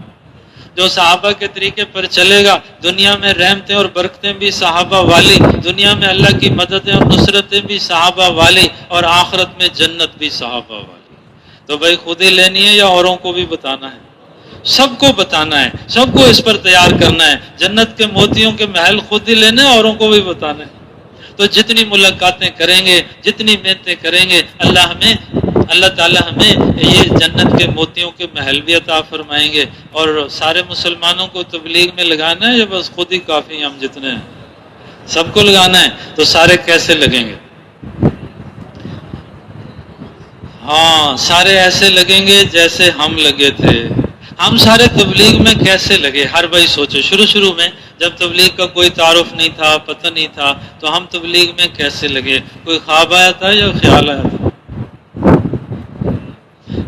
جو صحابہ کے طریقے پر چلے گا دنیا میں رحمتیں اور برکتیں بھی صحابہ والی، دنیا میں اللہ کی مددیں اور نصرتیں بھی صحابہ والی، اور آخرت میں جنت بھی صحابہ والی۔ تو بھائی خود ہی لینی ہے یا اوروں کو بھی بتانا ہے؟ سب کو بتانا ہے، سب کو اس پر تیار کرنا ہے۔ جنت کے موتیوں کے محل خود ہی لینے ہیں، اوروں کو بھی بتانا ہے۔ تو جتنی ملاقاتیں کریں گے، جتنی محنتیں کریں گے، اللہ تعالیٰ ہمیں یہ جنت کے موتیوں کے محل بھی عطا فرمائیں گے۔ اور سارے مسلمانوں کو تبلیغ میں لگانا ہے یا بس خود ہی کافی ہیں ہم جتنے ہیں؟ سب کو لگانا ہے، تو سارے کیسے لگیں گے؟ ہاں، سارے ایسے لگیں گے جیسے ہم لگے تھے۔ ہم سارے تبلیغ میں کیسے لگے؟ ہر بھائی سوچو، شروع میں جب تبلیغ کا کوئی تعارف نہیں تھا، پتہ نہیں تھا، تو ہم تبلیغ میں کیسے لگے؟ کوئی خواب آیا تھا یا خیال آیا تھا؟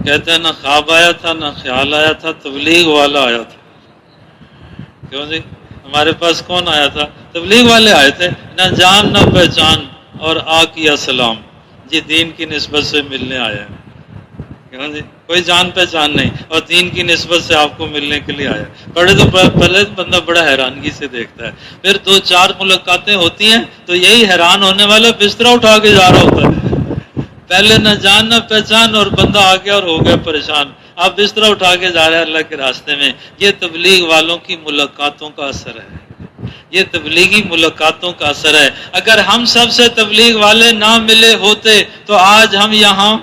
کہتے ہیں نہ خواب آیا تھا نہ خیال آیا تھا، تبلیغ والا آیا تھا۔ کیوں جی؟ ہمارے پاس کون آیا تھا؟ تبلیغ والے آئے تھے، نہ جان نہ پہچان اور آ کیا سلام، جی دین کی نسبت سے ملنے آیا ہے۔ کیوں جی؟ کوئی جان پہچان نہیں اور دین کی نسبت سے آپ کو ملنے کے لیے آیا۔ پہلے بندہ بڑا حیرانگی سے دیکھتا ہے، پھر 2-4 ملاقاتیں ہوتی ہیں تو یہی حیران ہونے والا بستر اٹھا کے جا رہا ہوتا ہے۔ پہلے نہ جان نہ پہچان اور بندہ آ گیا اور ہو گیا پریشان، آپ بستر اٹھا کے جا رہے ہیں اللہ کے راستے میں۔ یہ تبلیغ والوں کی ملاقاتوں کا اثر ہے، یہ تبلیغی ملاقاتوں کا اثر ہے۔ اگر ہم سب سے تبلیغ والے نہ ملے ہوتے تو آج ہم یہاں،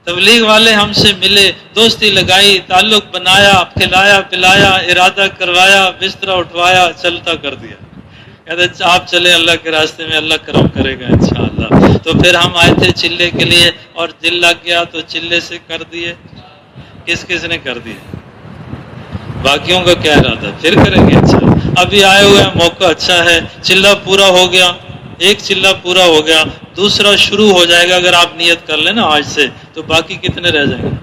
تبلیغ والے ہم سے ملے، دوستی لگائی، تعلق بنایا، کھلایا پلایا، ارادہ کروایا، بستر اٹھوایا، چلتا کر دیا۔ کہتے آپ چلے اللہ کے راستے میں، اللہ کرم کرے گا انشاءاللہ۔ تو پھر ہم آئے تھے چلے کے لیے اور دل لگ گیا تو چلے سے کر دیے۔ کس نے کر دیے؟ باقیوں کا کیا ارادہ؟ پھر کریں گے انشاءاللہ۔ ابھی آئے ہوئے ہیں، موقع اچھا ہے، چلہ پورا ہو گیا، ایک چلہ پورا ہو گیا، دوسرا شروع ہو جائے گا۔ اگر آپ نیت کر لیں نا آج سے تو باقی کتنے رہ جائیں گے؟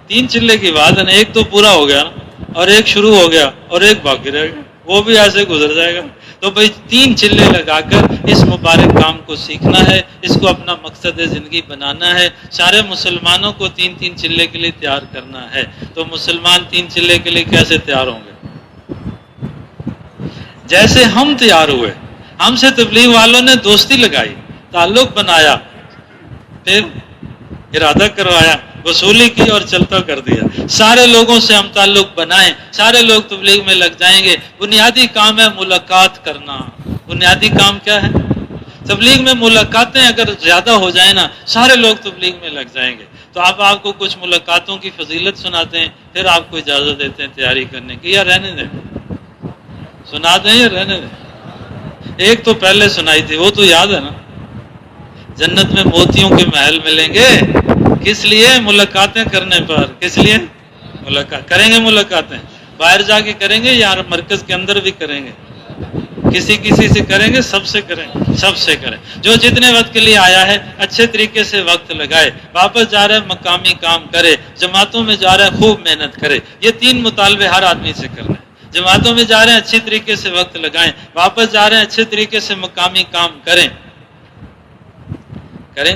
3 چلے کی بات ہے نا، ایک تو پورا ہو گیا نا، اور ایک شروع ہو گیا اور ایک باقی رہ گیا، وہ بھی ایسے گزر جائے گا۔ تو بھائی 3 چلے لگا کر اس مبارک کام کو سیکھنا ہے، اس کو اپنا مقصد زندگی بنانا ہے۔ سارے مسلمانوں کو 3 چلے کے لیے تیار کرنا ہے۔ تو مسلمان 3 چلے کے لیے کیسے تیار ہوں گے؟ جیسے ہم تیار ہوئے، ہم سے تبلیغ والوں نے دوستی لگائی، تعلق بنایا، پھر ارادہ کروایا، وصولی کی اور چلتا کر دیا۔ سارے لوگوں سے ہم تعلق بنائیں، سارے لوگ تبلیغ میں لگ جائیں گے۔ بنیادی کام ہے ملاقات کرنا۔ بنیادی کام کیا ہے؟ تبلیغ میں ملاقاتیں اگر زیادہ ہو جائیں نا، سارے لوگ تبلیغ میں لگ جائیں گے۔ تو آپ کو کچھ ملاقاتوں کی فضیلت سناتے ہیں، پھر آپ کو اجازت دیتے ہیں تیاری کرنے کی، یا رہنے دیں؟ سنا دیں یا رہنے دیں؟ ایک تو پہلے سنائی تھی، وہ تو یاد ہے نا، جنت میں موتیوں کے محل ملیں گے۔ کس لیے؟ ملاقاتیں کرنے پر۔ کس لیے ملاقات کریں گے؟ ملاقاتیں باہر جا کے کریں گے یا مرکز کے اندر بھی کریں گے؟ کسی سے کریں گے؟ سب سے کریں گے؟ سب سے کریں۔ جو جتنے وقت کے لیے آیا ہے اچھے طریقے سے وقت لگائے، واپس جا رہا ہے مقامی کام کرے، جماعتوں میں جا رہا ہے خوب محنت کرے۔ یہ 3 مطالبے ہر آدمی سے کرنے ہیں۔ جماعتوں میں جا رہے ہیں اچھی طریقے سے وقت لگائیں، واپس جا رہے ہیں اچھے طریقے سے مقامی کام کریں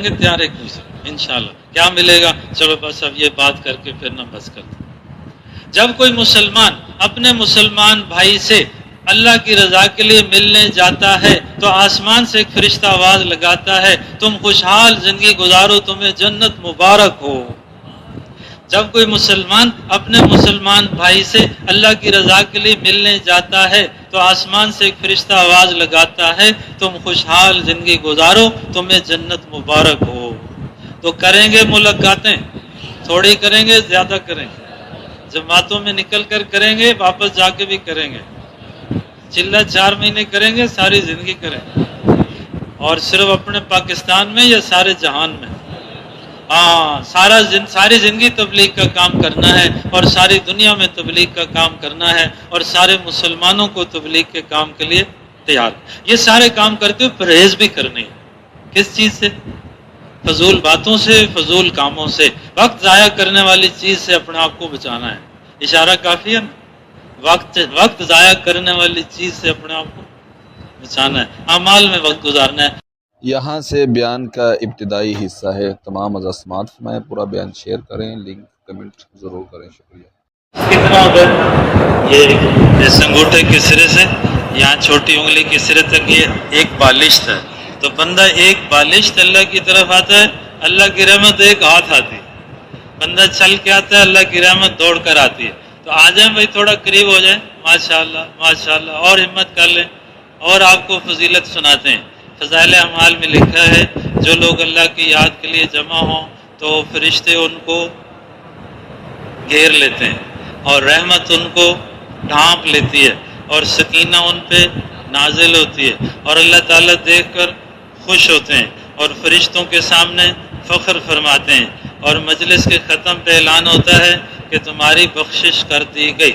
گے تیار ایک دوسرے انشاءاللہ۔ کیا ملے گا؟ چلو بس اب یہ بات کر کے پھر نہ بس کرتے۔ جب کوئی مسلمان اپنے مسلمان بھائی سے اللہ کی رضا کے لیے ملنے جاتا ہے تو آسمان سے ایک فرشتہ آواز لگاتا ہے، تم خوشحال زندگی گزارو، تمہیں جنت مبارک ہو۔ جب کوئی مسلمان اپنے مسلمان بھائی سے اللہ کی رضا کے لیے ملنے جاتا ہے تو آسمان سے ایک فرشتہ آواز لگاتا ہے، تم خوشحال زندگی گزارو، تمہیں جنت مبارک ہو۔ تو کریں گے ملاقاتیں، تھوڑی کریں گے زیادہ کریں گے، جماعتوں میں نکل کر کریں گے، واپس جا کے بھی کریں گے، چلہ 4 مہینے کریں گے، ساری زندگی کریں گے، اور صرف اپنے پاکستان میں یا سارے جہان میں؟ ہاں، ساری زندگی تبلیغ کا کام کرنا ہے، اور ساری دنیا میں تبلیغ کا کام کرنا ہے، اور سارے مسلمانوں کو تبلیغ کے کام کے لیے تیار۔ یہ سارے کام کرتے ہوئے پرہیز بھی کرنے ہیں۔ کس چیز سے؟ فضول باتوں سے، فضول کاموں سے، وقت ضائع کرنے والی چیز سے اپنے آپ کو بچانا ہے۔ اشارہ کافی ہے نا؟ وقت ضائع کرنے والی چیز سے اپنے آپ کو بچانا ہے، اعمال میں وقت گزارنا ہے۔ یہاں سے بیان کا ابتدائی حصہ ہے، تمام حضرات سماعت فرمائیں، پورا بیان شیئر کریں، لنک کمنٹ ضرور کریں، شکریہ۔ کتنا ہوگا؟ یہ اس انگوٹھے کے سرے سے یہاں چھوٹی انگلی کے سرے تک یہ ایک بالشت ہے، تو بندہ ایک بالشت اللہ کی طرف آتا ہے، اللہ کی رحمت ایک ہاتھ آتی ہے، بندہ چل کے آتا ہے، اللہ کی رحمت دوڑ کر آتی ہے۔ تو آ جائیں بھائی، تھوڑا قریب ہو جائیں، ماشاءاللہ ماشاءاللہ، اور ہمت کر لیں، اور آپ کو فضیلت سناتے ہیں۔ فضائل اعمال میں لکھا ہے، جو لوگ اللہ کی یاد کے لیے جمع ہوں تو فرشتے ان کو گھیر لیتے ہیں، اور رحمت ان کو ڈھانپ لیتی ہے، اور سکینہ ان پہ نازل ہوتی ہے، اور اللہ تعالیٰ دیکھ کر خوش ہوتے ہیں، اور فرشتوں کے سامنے فخر فرماتے ہیں، اور مجلس کے ختم پہ اعلان ہوتا ہے کہ تمہاری بخشش کر دی گئی،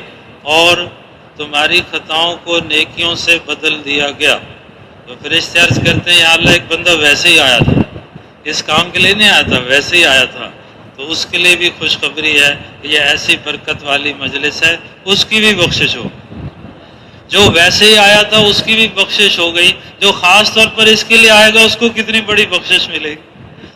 اور تمہاری خطاؤں کو نیکیوں سے بدل دیا گیا۔ تو فرشتے عرض کرتے ہیں، یا اللہ، ایک بندہ ویسے ہی آیا تھا، اس کام کے لیے نہیں آیا تھا، ویسے ہی آیا تھا، تو اس کے لیے بھی خوشخبری ہے کہ یہ ایسی برکت والی مجلس ہے، اس کی بھی بخشش ہو۔ جو ویسے ہی آیا تھا اس کی بھی بخشش ہو گئی، جو خاص طور پر اس کے لیے آئے گا اس کو کتنی بڑی بخشش ملے گی۔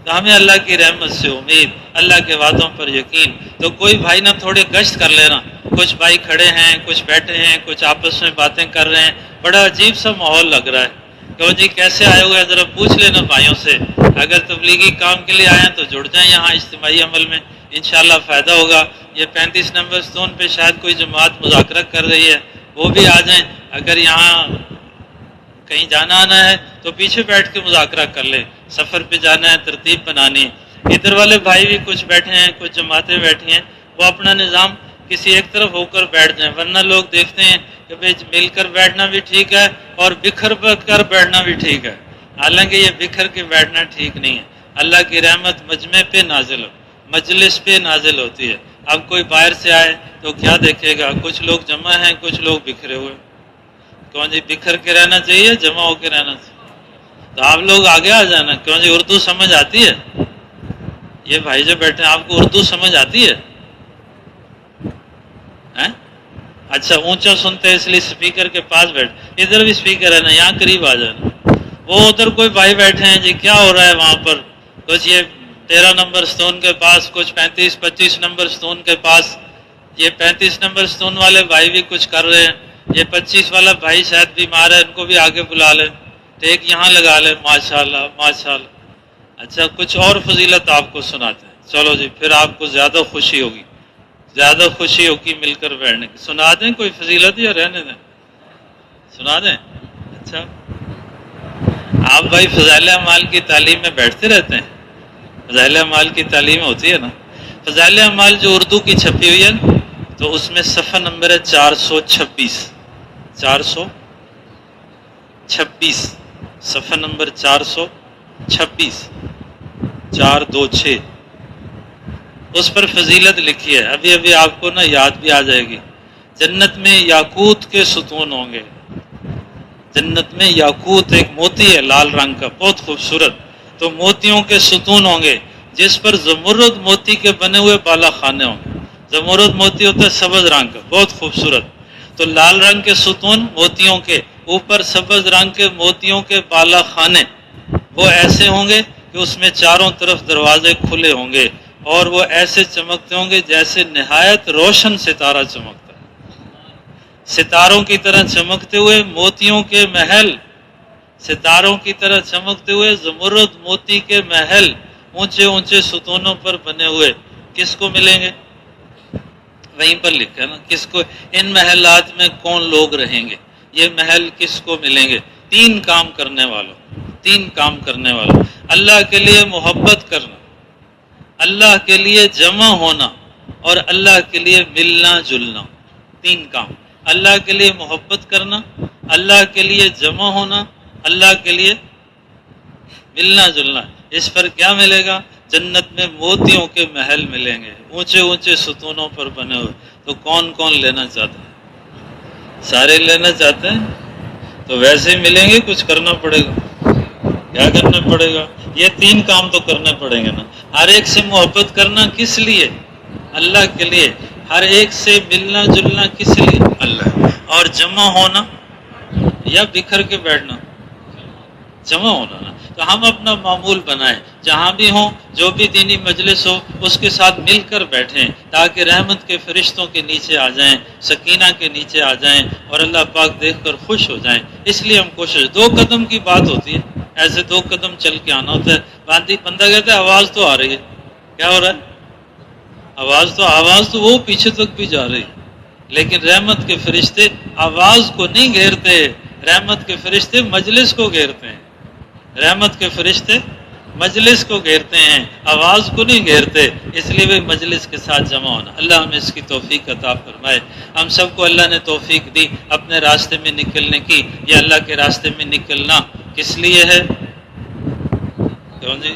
تو ہمیں اللہ کی رحمت سے امید، اللہ کے وعدوں پر یقین۔ تو کوئی بھائی نہ تھوڑے گشت کر لینا، کچھ بھائی کھڑے ہیں، کچھ بیٹھے ہیں، کچھ آپس میں باتیں کر رہے ہیں، بڑا عجیب سا ماحول لگ رہا ہے، کہ جی کیسے آئے ہوئے ہیں، ذرا پوچھ لینا بھائیوں سے، اگر تبلیغی کام کے لیے آئے ہیں تو جڑ جائیں یہاں اجتماعی عمل میں، انشاءاللہ فائدہ ہوگا۔ یہ 35 نمبر ستون پہ شاید کوئی جماعت مذاکرہ کر رہی ہے، وہ بھی آ جائیں۔ اگر یہاں کہیں جانا آنا ہے تو پیچھے بیٹھ کے مذاکرہ کر لیں، سفر پہ جانا ہے، ترتیب بنانی ہے۔ ادھر والے بھائی بھی کچھ بیٹھے ہیں، کچھ جماعتیں بیٹھی ہیں، وہ اپنا نظام کسی ایک طرف ہو کر بیٹھ جائیں، ورنہ لوگ دیکھتے ہیں کہ بھئی مل کر بیٹھنا بھی ٹھیک ہے اور بکھر کر بیٹھنا بھی ٹھیک ہے، حالانکہ یہ بکھر کے بیٹھنا ٹھیک نہیں ہے۔ اللہ کی رحمت مجمع پہ نازل ہو، مجلس پہ نازل ہوتی ہے۔ اب کوئی باہر سے آئے تو کیا دیکھے گا، کچھ لوگ جمع ہیں، کچھ لوگ بکھرے ہوئے، کیوں جی بکھر کے رہنا چاہیے، جمع ہو کے رہنا چاہیے؟ تو آپ لوگ آگے آ جانا، کیوں جی اردو سمجھ آتی ہے؟ یہ بھائی جو بیٹھے ہیں، آپ کو اردو سمجھ آتی ہے؟ اچھا، اونچا سنتے ہیں اس لیے اسپیکر کے پاس بیٹھ، ادھر بھی اسپیکر ہے نا، یہاں قریب آ جانا۔ وہ ادھر کوئی بھائی بیٹھے ہیں جی، کیا ہو رہا ہے وہاں پر؟ کچھ یہ 13 نمبر ستون کے پاس، کچھ 35-25 نمبر ستون کے پاس، یہ 35 نمبر ستون والے بھائی بھی کچھ کر رہے ہیں، یہ 25 والا بھائی شاید بیمار ہے، ان کو بھی آگے بلا لیں، ٹیک یہاں لگا لیں، ماشاءاللہ ماشاءاللہ۔ اچھا، کچھ اور فضیلت آپ کو سناتے ہیں، چلو جی، پھر آپ کو زیادہ خوشی ہوگی، زیادہ خوشی ہوگی مل کر بیٹھنے کی۔ سنا دیں کوئی فضیلت یا رہنے دیں؟ سنا دیں؟ اچھا، آپ بھائی فضائل اعمال کی تعلیم میں بیٹھتے رہتے ہیں؟ فضائل اعمال کی تعلیم ہوتی ہے نا، فضائل اعمال جو اردو کی چھپی ہوئی ہے تو اس میں صفحہ نمبر ہے 426، 426 صفحہ نمبر 426، 426، اس پر فضیلت لکھی ہے، ابھی ابھی آپ کو نا یاد بھی آ جائے گی۔ جنت میں یاقوت کے ستون ہوں گے، جنت میں یاقوت ایک موتی ہے لال رنگ کا، بہت خوبصورت، تو موتیوں کے ستون ہوں گے جس پر زمرد موتی کے بنے ہوئے بالا خانے ہوں گے۔ زمرد موتی ہوتا ہے سبز رنگ کا، بہت خوبصورت، تو لال رنگ کے ستون موتیوں کے اوپر، سبز رنگ کے موتیوں کے بالا خانے، وہ ایسے ہوں گے کہ اس میں چاروں طرف دروازے کھلے ہوں گے، اور وہ ایسے چمکتے ہوں گے جیسے نہایت روشن ستارہ چمکتا ہے، ستاروں کی طرح چمکتے ہوئے موتیوں کے محل، ستاروں کی طرح چمکتے ہوئے زمرد موتی کے محل اونچے اونچے ستونوں پر بنے ہوئے، کس کو ملیں گے؟ وہیں پر لکھا ہے نا کس کو ان محلات میں کون لوگ رہیں گے، یہ محل کس کو ملیں گے؟ 3 کام کرنے والوں، 3 کام کرنے والوں، اللہ کے لیے محبت کرنا، اللہ کے لیے جمع ہونا، اور اللہ کے لیے ملنا جلنا۔ 3 کام، اللہ کے لیے محبت کرنا، اللہ کے لیے جمع ہونا، اللہ کے لیے ملنا جلنا۔ اس پر کیا ملے گا؟ جنت میں موتیوں کے محل ملیں گے، اونچے اونچے ستونوں پر بنے ہوئے۔ تو کون کون لینا چاہتا ہے؟ سارے لینا چاہتے ہیں؟ تو ویسے ہی ملیں گے، کچھ کرنا پڑے گا۔ کیا کرنا پڑے گا؟ یہ 3 کام تو کرنے پڑیں گے نا۔ ہر ایک سے محبت کرنا کس لیے؟ اللہ کے لیے۔ ہر ایک سے ملنا جلنا کس لیے؟ اللہ۔ اور جمع ہونا یا بکھر کے بیٹھنا؟ جمع ہونا نا۔ تو ہم اپنا معمول بنائیں، جہاں بھی ہوں، جو بھی دینی مجلس ہو، اس کے ساتھ مل کر بیٹھیں، تاکہ رحمت کے فرشتوں کے نیچے آ جائیں، سکینہ کے نیچے آ جائیں، اور اللہ پاک دیکھ کر خوش ہو جائیں۔ اس لیے ہم کوشش، 2 قدم کی بات ہوتی ہے، ایسے 2 قدم چل کے آنا ہوتا ہے۔ بندہ کہتا ہے آواز تو آ رہی ہے، کیا ہو رہا ہے؟ آواز تو وہ پیچھے تک بھی جا رہی ہے، لیکن رحمت کے فرشتے آواز کو نہیں گھیرتے، رحمت کے فرشتے مجلس کو گھیرتے ہیں۔ رحمت کے فرشتے مجلس کو گھیرتے ہیں، آواز کو نہیں گھیرتے، اس لیے وہ مجلس کے ساتھ جمع ہونا۔ اللہ ہمیں اس کی توفیق عطا فرمائے۔ ہم سب کو اللہ نے توفیق دی اپنے راستے میں نکلنے کی۔ یہ اللہ کے راستے میں نکلنا کس لیے ہے؟ کیوں جی؟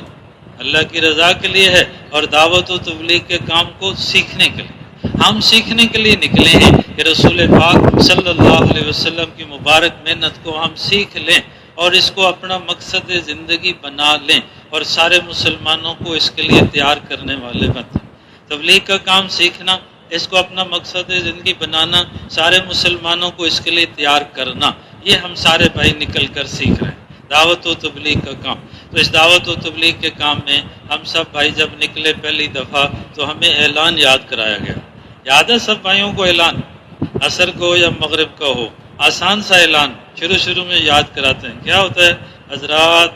اللہ کی رضا کے لیے ہے، اور دعوت و تبلیغ کے کام کو سیکھنے کے لیے۔ ہم سیکھنے کے لیے نکلے ہیں کہ رسول پاک صلی اللہ علیہ وسلم کی مبارک محنت کو ہم سیکھ لیں، اور اس کو اپنا مقصد زندگی بنا لیں، اور سارے مسلمانوں کو اس کے لیے تیار کرنے والے بنیں۔ تبلیغ کا کام سیکھنا، اس کو اپنا مقصد زندگی بنانا، سارے مسلمانوں کو اس کے لیے تیار کرنا، یہ ہم سارے بھائی نکل کر سیکھ رہے ہیں، دعوت و تبلیغ کا کام۔ تو اس دعوت و تبلیغ کے کام میں ہم سب بھائی جب نکلے پہلی دفعہ، تو ہمیں اعلان یاد کرایا گیا۔ یاد ہے سب بھائیوں کو اعلان؟ عصر کو یا مغرب کا ہو، آسان سا اعلان شروع میں یاد کراتے ہیں۔ کیا ہوتا ہے حضرات؟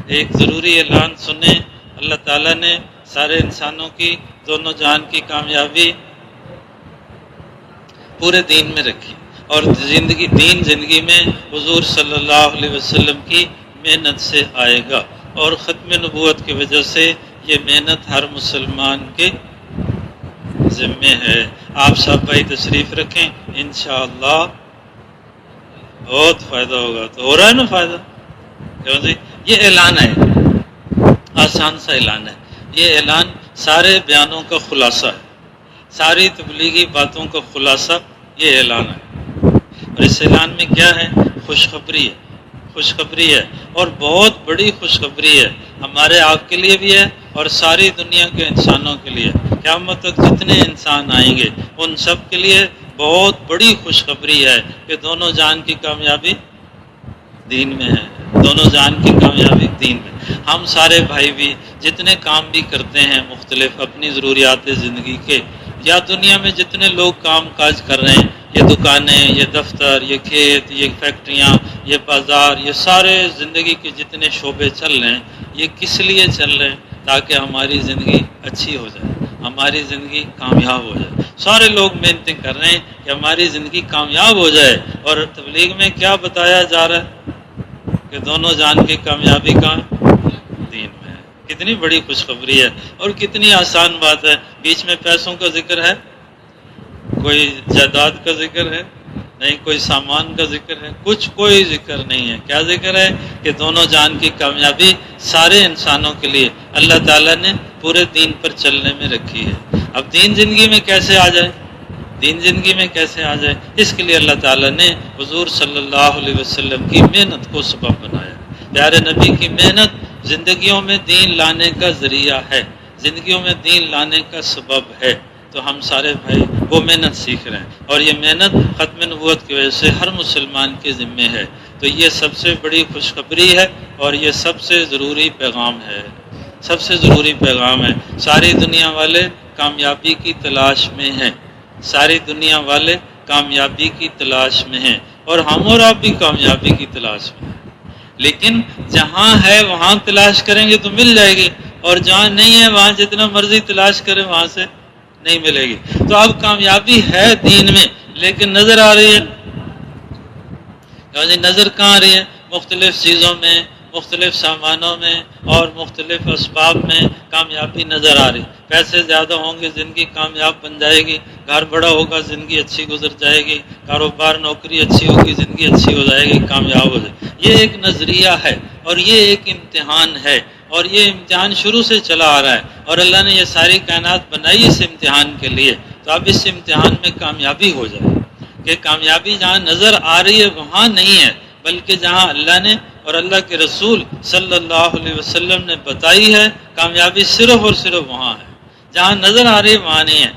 ایک ضروری اعلان سنیں، اللہ تعالیٰ نے سارے انسانوں کی، دونوں جہان کی کامیابی پورے دین میں رکھی، اور زندگی میں حضور صلی اللہ علیہ وسلم کی محنت سے آئے گا، اور ختم نبوت کی وجہ سے یہ محنت ہر مسلمان کے ذمے ہے۔ آپ سب بھائی تشریف رکھیں، انشاءاللہ بہت فائدہ ہوگا۔ تو ہو رہا ہے نا فائدہ؟ کیوں جی؟ یہ اعلان ہے، آسان سا اعلان ہے۔ یہ اعلان سارے بیانوں کا خلاصہ ہے، ساری تبلیغی باتوں کا خلاصہ یہ اعلان ہے۔ اور اس اعلان میں کیا ہے؟ خوشخبری ہے، خوشخبری ہے، اور بہت بڑی خوشخبری ہے، ہمارے آپ کے لیے بھی ہے، اور ساری دنیا کے انسانوں کے لیے۔ قیامت تک جتنے انسان آئیں گے ان سب کے لیے بہت بڑی خوشخبری ہے کہ دونوں جان کی کامیابی دین میں ہے، دونوں جان کی کامیابی دین میں۔ ہم سارے بھائی بھی جتنے کام بھی کرتے ہیں مختلف اپنی ضروریات زندگی کے، یا دنیا میں جتنے لوگ کام کاج کر رہے ہیں، یہ دکانیں، یہ دفتر، یہ کھیت، یہ فیکٹریاں، یہ بازار، یہ سارے زندگی کے جتنے شعبے چل رہے ہیں، یہ کس لیے چل رہے ہیں؟ تاکہ ہماری زندگی اچھی ہو جائے، ہماری زندگی کامیاب ہو جائے۔ سارے لوگ محنتیں کر رہے ہیں کہ ہماری زندگی کامیاب ہو جائے، اور تبلیغ میں کیا بتایا جا رہا ہے کہ دونوں جان کی کامیابی کا دین میں ہے۔ کتنی بڑی خوشخبری ہے، اور کتنی آسان بات ہے۔ بیچ میں پیسوں کا ذکر ہے؟ کوئی جائیداد کا ذکر ہے؟ نہیں۔ کوئی سامان کا ذکر ہے؟ کوئی ذکر نہیں ہے۔ کیا ذکر ہے؟ کہ دونوں جان کی کامیابی سارے انسانوں کے لیے اللہ تعالیٰ نے پورے دین پر چلنے میں رکھی ہے۔ اب دین زندگی میں کیسے آ جائے؟ دین زندگی میں کیسے آ جائے؟ اس کے لیے اللہ تعالیٰ نے حضور صلی اللہ علیہ وسلم کی محنت کو سبب بنایا۔ پیارے نبی کی محنت زندگیوں میں دین لانے کا ذریعہ ہے، زندگیوں میں دین لانے کا سبب ہے۔ تو ہم سارے بھائی وہ محنت سیکھ رہے ہیں، اور یہ محنت ختم نبوت کی وجہ سے ہر مسلمان کے ذمے ہے۔ تو یہ سب سے بڑی خوشخبری ہے، اور یہ سب سے ضروری پیغام ہے، سب سے ضروری پیغام ہے۔ ساری دنیا والے کامیابی کی تلاش میں ہیں، ساری دنیا والے کامیابی کی تلاش میں ہیں، اور ہم اور آپ بھی کامیابی کی تلاش میں ہیں۔ لیکن جہاں ہے وہاں تلاش کریں گے تو مل جائے گی، اور جہاں نہیں ہے وہاں جتنا مرضی تلاش کریں وہاں سے نہیں ملے گی۔ تو اب کامیابی ہے دین میں لیکن نظر آ رہی ہے، نظر کہاں آ رہی ہے؟ مختلف چیزوں میں، مختلف سامانوں میں اور مختلف اسباب میں کامیابی نظر آ رہی۔ پیسے زیادہ ہوں گے زندگی کامیاب بن جائے گی، گھر بڑا ہوگا زندگی اچھی گزر جائے گی، کاروبار نوکری اچھی ہوگی زندگی اچھی ہو جائے گی، کامیاب ہو جائے گی۔ یہ ایک نظریہ ہے اور یہ ایک امتحان ہے، اور یہ امتحان شروع سے چلا آ رہا ہے، اور اللہ نے یہ ساری کائنات بنائی اس امتحان کے لیے۔ تو اب اس امتحان میں کامیابی ہو جائے کہ کامیابی جہاں نظر آ رہی ہے وہاں نہیں ہے، بلکہ جہاں اللہ نے اور اللہ کے رسول صلی اللہ علیہ وسلم نے بتائی ہے کامیابی صرف اور صرف وہاں ہے۔ جہاں نظر آ رہی ہے وہاں نہیں ہے۔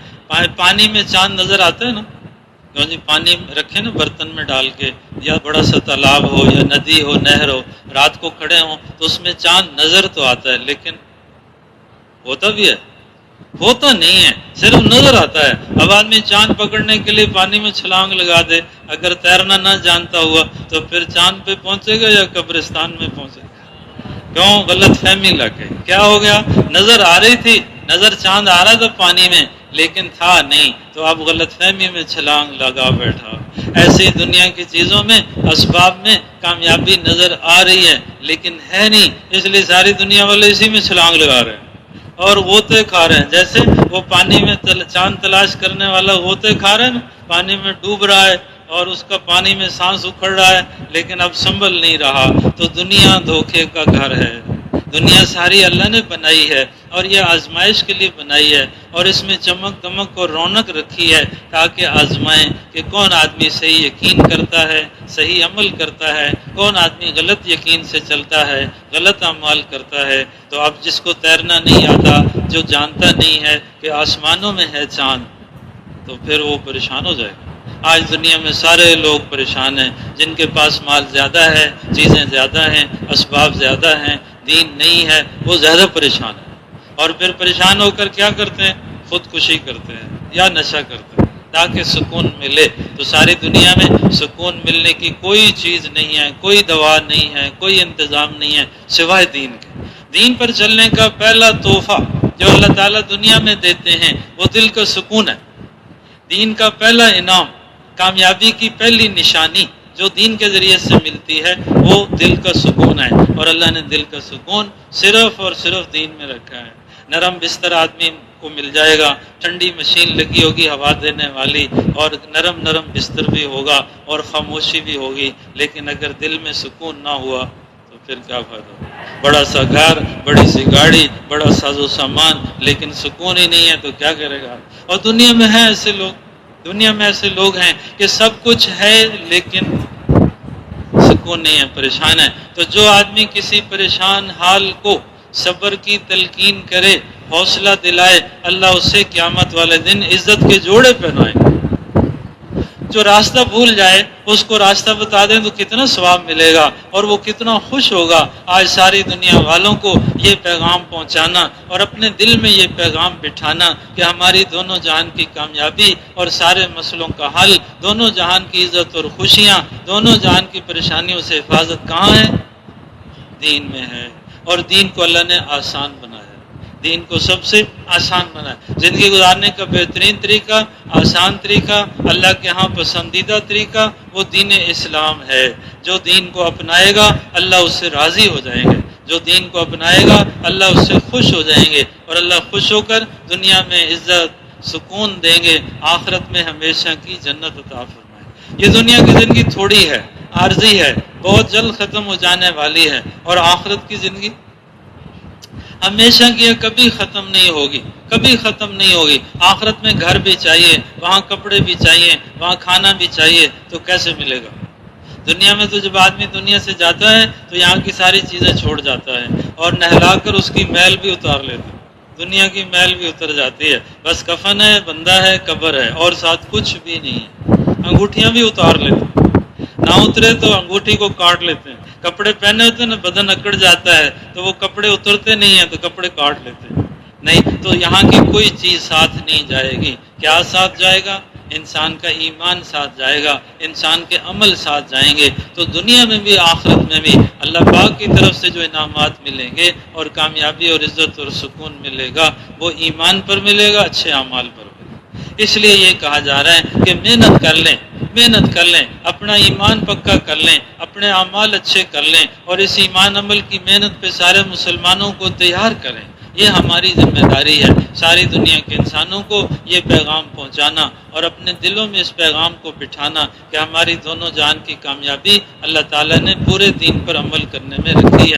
پانی میں چاند نظر آتا ہے نا، جی پانی رکھے نا برتن میں ڈال کے، یا بڑا سا تالاب ہو یا ندی ہو نہر ہو، رات کو کھڑے ہوں تو اس میں چاند نظر تو آتا ہے لیکن ہوتا بھی ہے، ہوتا نہیں ہے، صرف نظر آتا ہے۔ اب آدمی چاند پکڑنے کے لیے پانی میں چھلانگ لگا دے، اگر تیرنا نہ جانتا ہوا تو پھر چاند پہ پہنچے گا یا قبرستان میں پہنچے گا؟ کیوں؟ غلط فہمی لگ گئی۔ کیا ہو گیا؟ نظر آ رہی تھی، نظر چاند آ رہا تھا پانی میں لیکن تھا نہیں، تو اب غلط فہمی میں چھلانگ لگا بیٹھا۔ ایسے ہی دنیا کی چیزوں میں، اسباب میں کامیابی نظر آ رہی ہے لیکن ہے نہیں، اس لیے ساری دنیا والے اسی میں چھلانگ لگا رہے ہیں اور غوطے کھا رہے ہیں۔ جیسے وہ پانی میں چاند تلاش کرنے والا غوطے کھا رہے ہیں نا، پانی میں ڈوب رہا ہے اور اس کا پانی میں سانس اکھڑ رہا ہے لیکن اب سنبھل نہیں رہا۔ تو دنیا دھوکے کا گھر ہے، دنیا ساری اللہ نے بنائی ہے اور یہ آزمائش کے لیے بنائی ہے، اور اس میں چمک دمک اور رونق رکھی ہے تاکہ آزمائیں کہ کون آدمی صحیح یقین کرتا ہے، صحیح عمل کرتا ہے، کون آدمی غلط یقین سے چلتا ہے، غلط اعمال کرتا ہے۔ تو اب جس کو تیرنا نہیں آتا، جو جانتا نہیں ہے کہ آسمانوں میں ہے چاند، تو پھر وہ پریشان ہو جائے گا۔ آج دنیا میں سارے لوگ پریشان ہیں، جن کے پاس مال زیادہ ہے، چیزیں زیادہ ہیں، اسباب زیادہ ہیں، دین نہیں ہے، وہ زیادہ پریشان ہیں، اور پھر پریشان ہو کر کیا کرتے ہیں؟ خودکشی کرتے ہیں یا نشہ کرتے ہیں تاکہ سکون ملے۔ تو ساری دنیا میں سکون ملنے کی کوئی چیز نہیں ہے، کوئی دوا نہیں ہے، کوئی انتظام نہیں ہے سوائے دین کے۔ دین پر چلنے کا پہلا تحفہ جو اللہ تعالیٰ دنیا میں دیتے ہیں وہ دل کا سکون ہے۔ دین کا پہلا انعام، کامیابی کی پہلی نشانی جو دین کے ذریعے سے ملتی ہے وہ دل کا سکون ہے، اور اللہ نے دل کا سکون صرف اور صرف دین میں رکھا ہے۔ نرم بستر آدمی کو مل جائے گا، ٹھنڈی مشین لگی ہوگی ہوا دینے والی، اور نرم نرم بستر بھی ہوگا اور خاموشی بھی ہوگی، لیکن اگر دل میں سکون نہ ہوا تو پھر کیا فائدہ؟ بڑا سا گھر، بڑی سی گاڑی، بڑا ساز و سامان، لیکن سکون ہی نہیں ہے تو کیا کرے گا؟ اور دنیا میں ہیں ایسے لوگ، دنیا میں ایسے لوگ ہیں کہ سب کچھ ہے لیکن سکون نہیں ہے، پریشان ہے۔ تو جو آدمی کسی پریشان حال کو صبر کی تلقین کرے، حوصلہ دلائے، اللہ اسے قیامت والے دن عزت کے جوڑے پہنائے۔ جو راستہ بھول جائے اس کو راستہ بتا دیں تو کتنا ثواب ملے گا اور وہ کتنا خوش ہوگا۔ آج ساری دنیا والوں کو یہ پیغام پہنچانا اور اپنے دل میں یہ پیغام بٹھانا کہ ہماری دونوں جہان کی کامیابی اور سارے مسئلوں کا حل، دونوں جہان کی عزت اور خوشیاں، دونوں جہان کی پریشانیوں سے حفاظت کہاں ہے؟ دین میں ہے۔ اور دین کو اللہ نے آسان بنایا، دین کو سب سے آسان بنایا۔ زندگی گزارنے کا بہترین طریقہ، آسان طریقہ، اللہ کے ہاں پسندیدہ طریقہ وہ دین اسلام ہے۔ جو دین کو اپنائے گا اللہ اس سے راضی ہو جائیں گے، جو دین کو اپنائے گا اللہ اس سے خوش ہو جائیں گے، اور اللہ خوش ہو کر دنیا میں عزت سکون دیں گے، آخرت میں ہمیشہ کی جنت عطا فرمائے۔ یہ دنیا کی زندگی تھوڑی ہے، عارضی ہے، بہت جلد ختم ہو جانے والی ہے، اور آخرت کی زندگی ہمیشہ کی کبھی ختم نہیں ہوگی، کبھی ختم نہیں ہوگی۔ آخرت میں گھر بھی چاہیے، وہاں کپڑے بھی چاہیے، وہاں کھانا بھی چاہیے، تو کیسے ملے گا؟ دنیا میں تو جب آدمی دنیا سے جاتا ہے تو یہاں کی ساری چیزیں چھوڑ جاتا ہے اور نہلا کر اس کی میل بھی اتار لیتا ہے، دنیا کی میل بھی اتر جاتی ہے، بس کفن ہے، بندہ ہے، قبر ہے، اور ساتھ کچھ بھی نہیں ہے۔ انگوٹھیاں بھی اتار لیتے ہیں، نہ اترے تو انگوٹھی کو کاٹ لیتے ہیں، کپڑے پہنے ہوتے ہیں نا، بدن اکڑ جاتا ہے تو وہ کپڑے اترتے نہیں ہیں تو کپڑے کاٹ لیتے ہیں۔ نہیں تو یہاں کی کوئی چیز ساتھ نہیں جائے گی۔ کیا ساتھ جائے گا؟ انسان کا ایمان ساتھ جائے گا، انسان کے عمل ساتھ جائیں گے، تو دنیا میں بھی آخرت میں بھی اللہ پاک کی طرف سے جو انعامات ملیں گے اور کامیابی اور عزت اور سکون ملے گا وہ ایمان پر ملے گا، اچھے اعمال پر ملے گا۔ اس لیے یہ کہا جا رہا ہے کہ محنت کر لیں، اپنا ایمان پکا کر لیں، اپنے اعمال اچھے کر لیں، اور اس ایمان عمل کی محنت پہ سارے مسلمانوں کو تیار کریں۔ یہ ہماری ذمہ داری ہے، ساری دنیا کے انسانوں کو یہ پیغام پہنچانا اور اپنے دلوں میں اس پیغام کو بٹھانا کہ ہماری دونوں جان کی کامیابی اللہ تعالیٰ نے پورے دین پر عمل کرنے میں رکھی ہے۔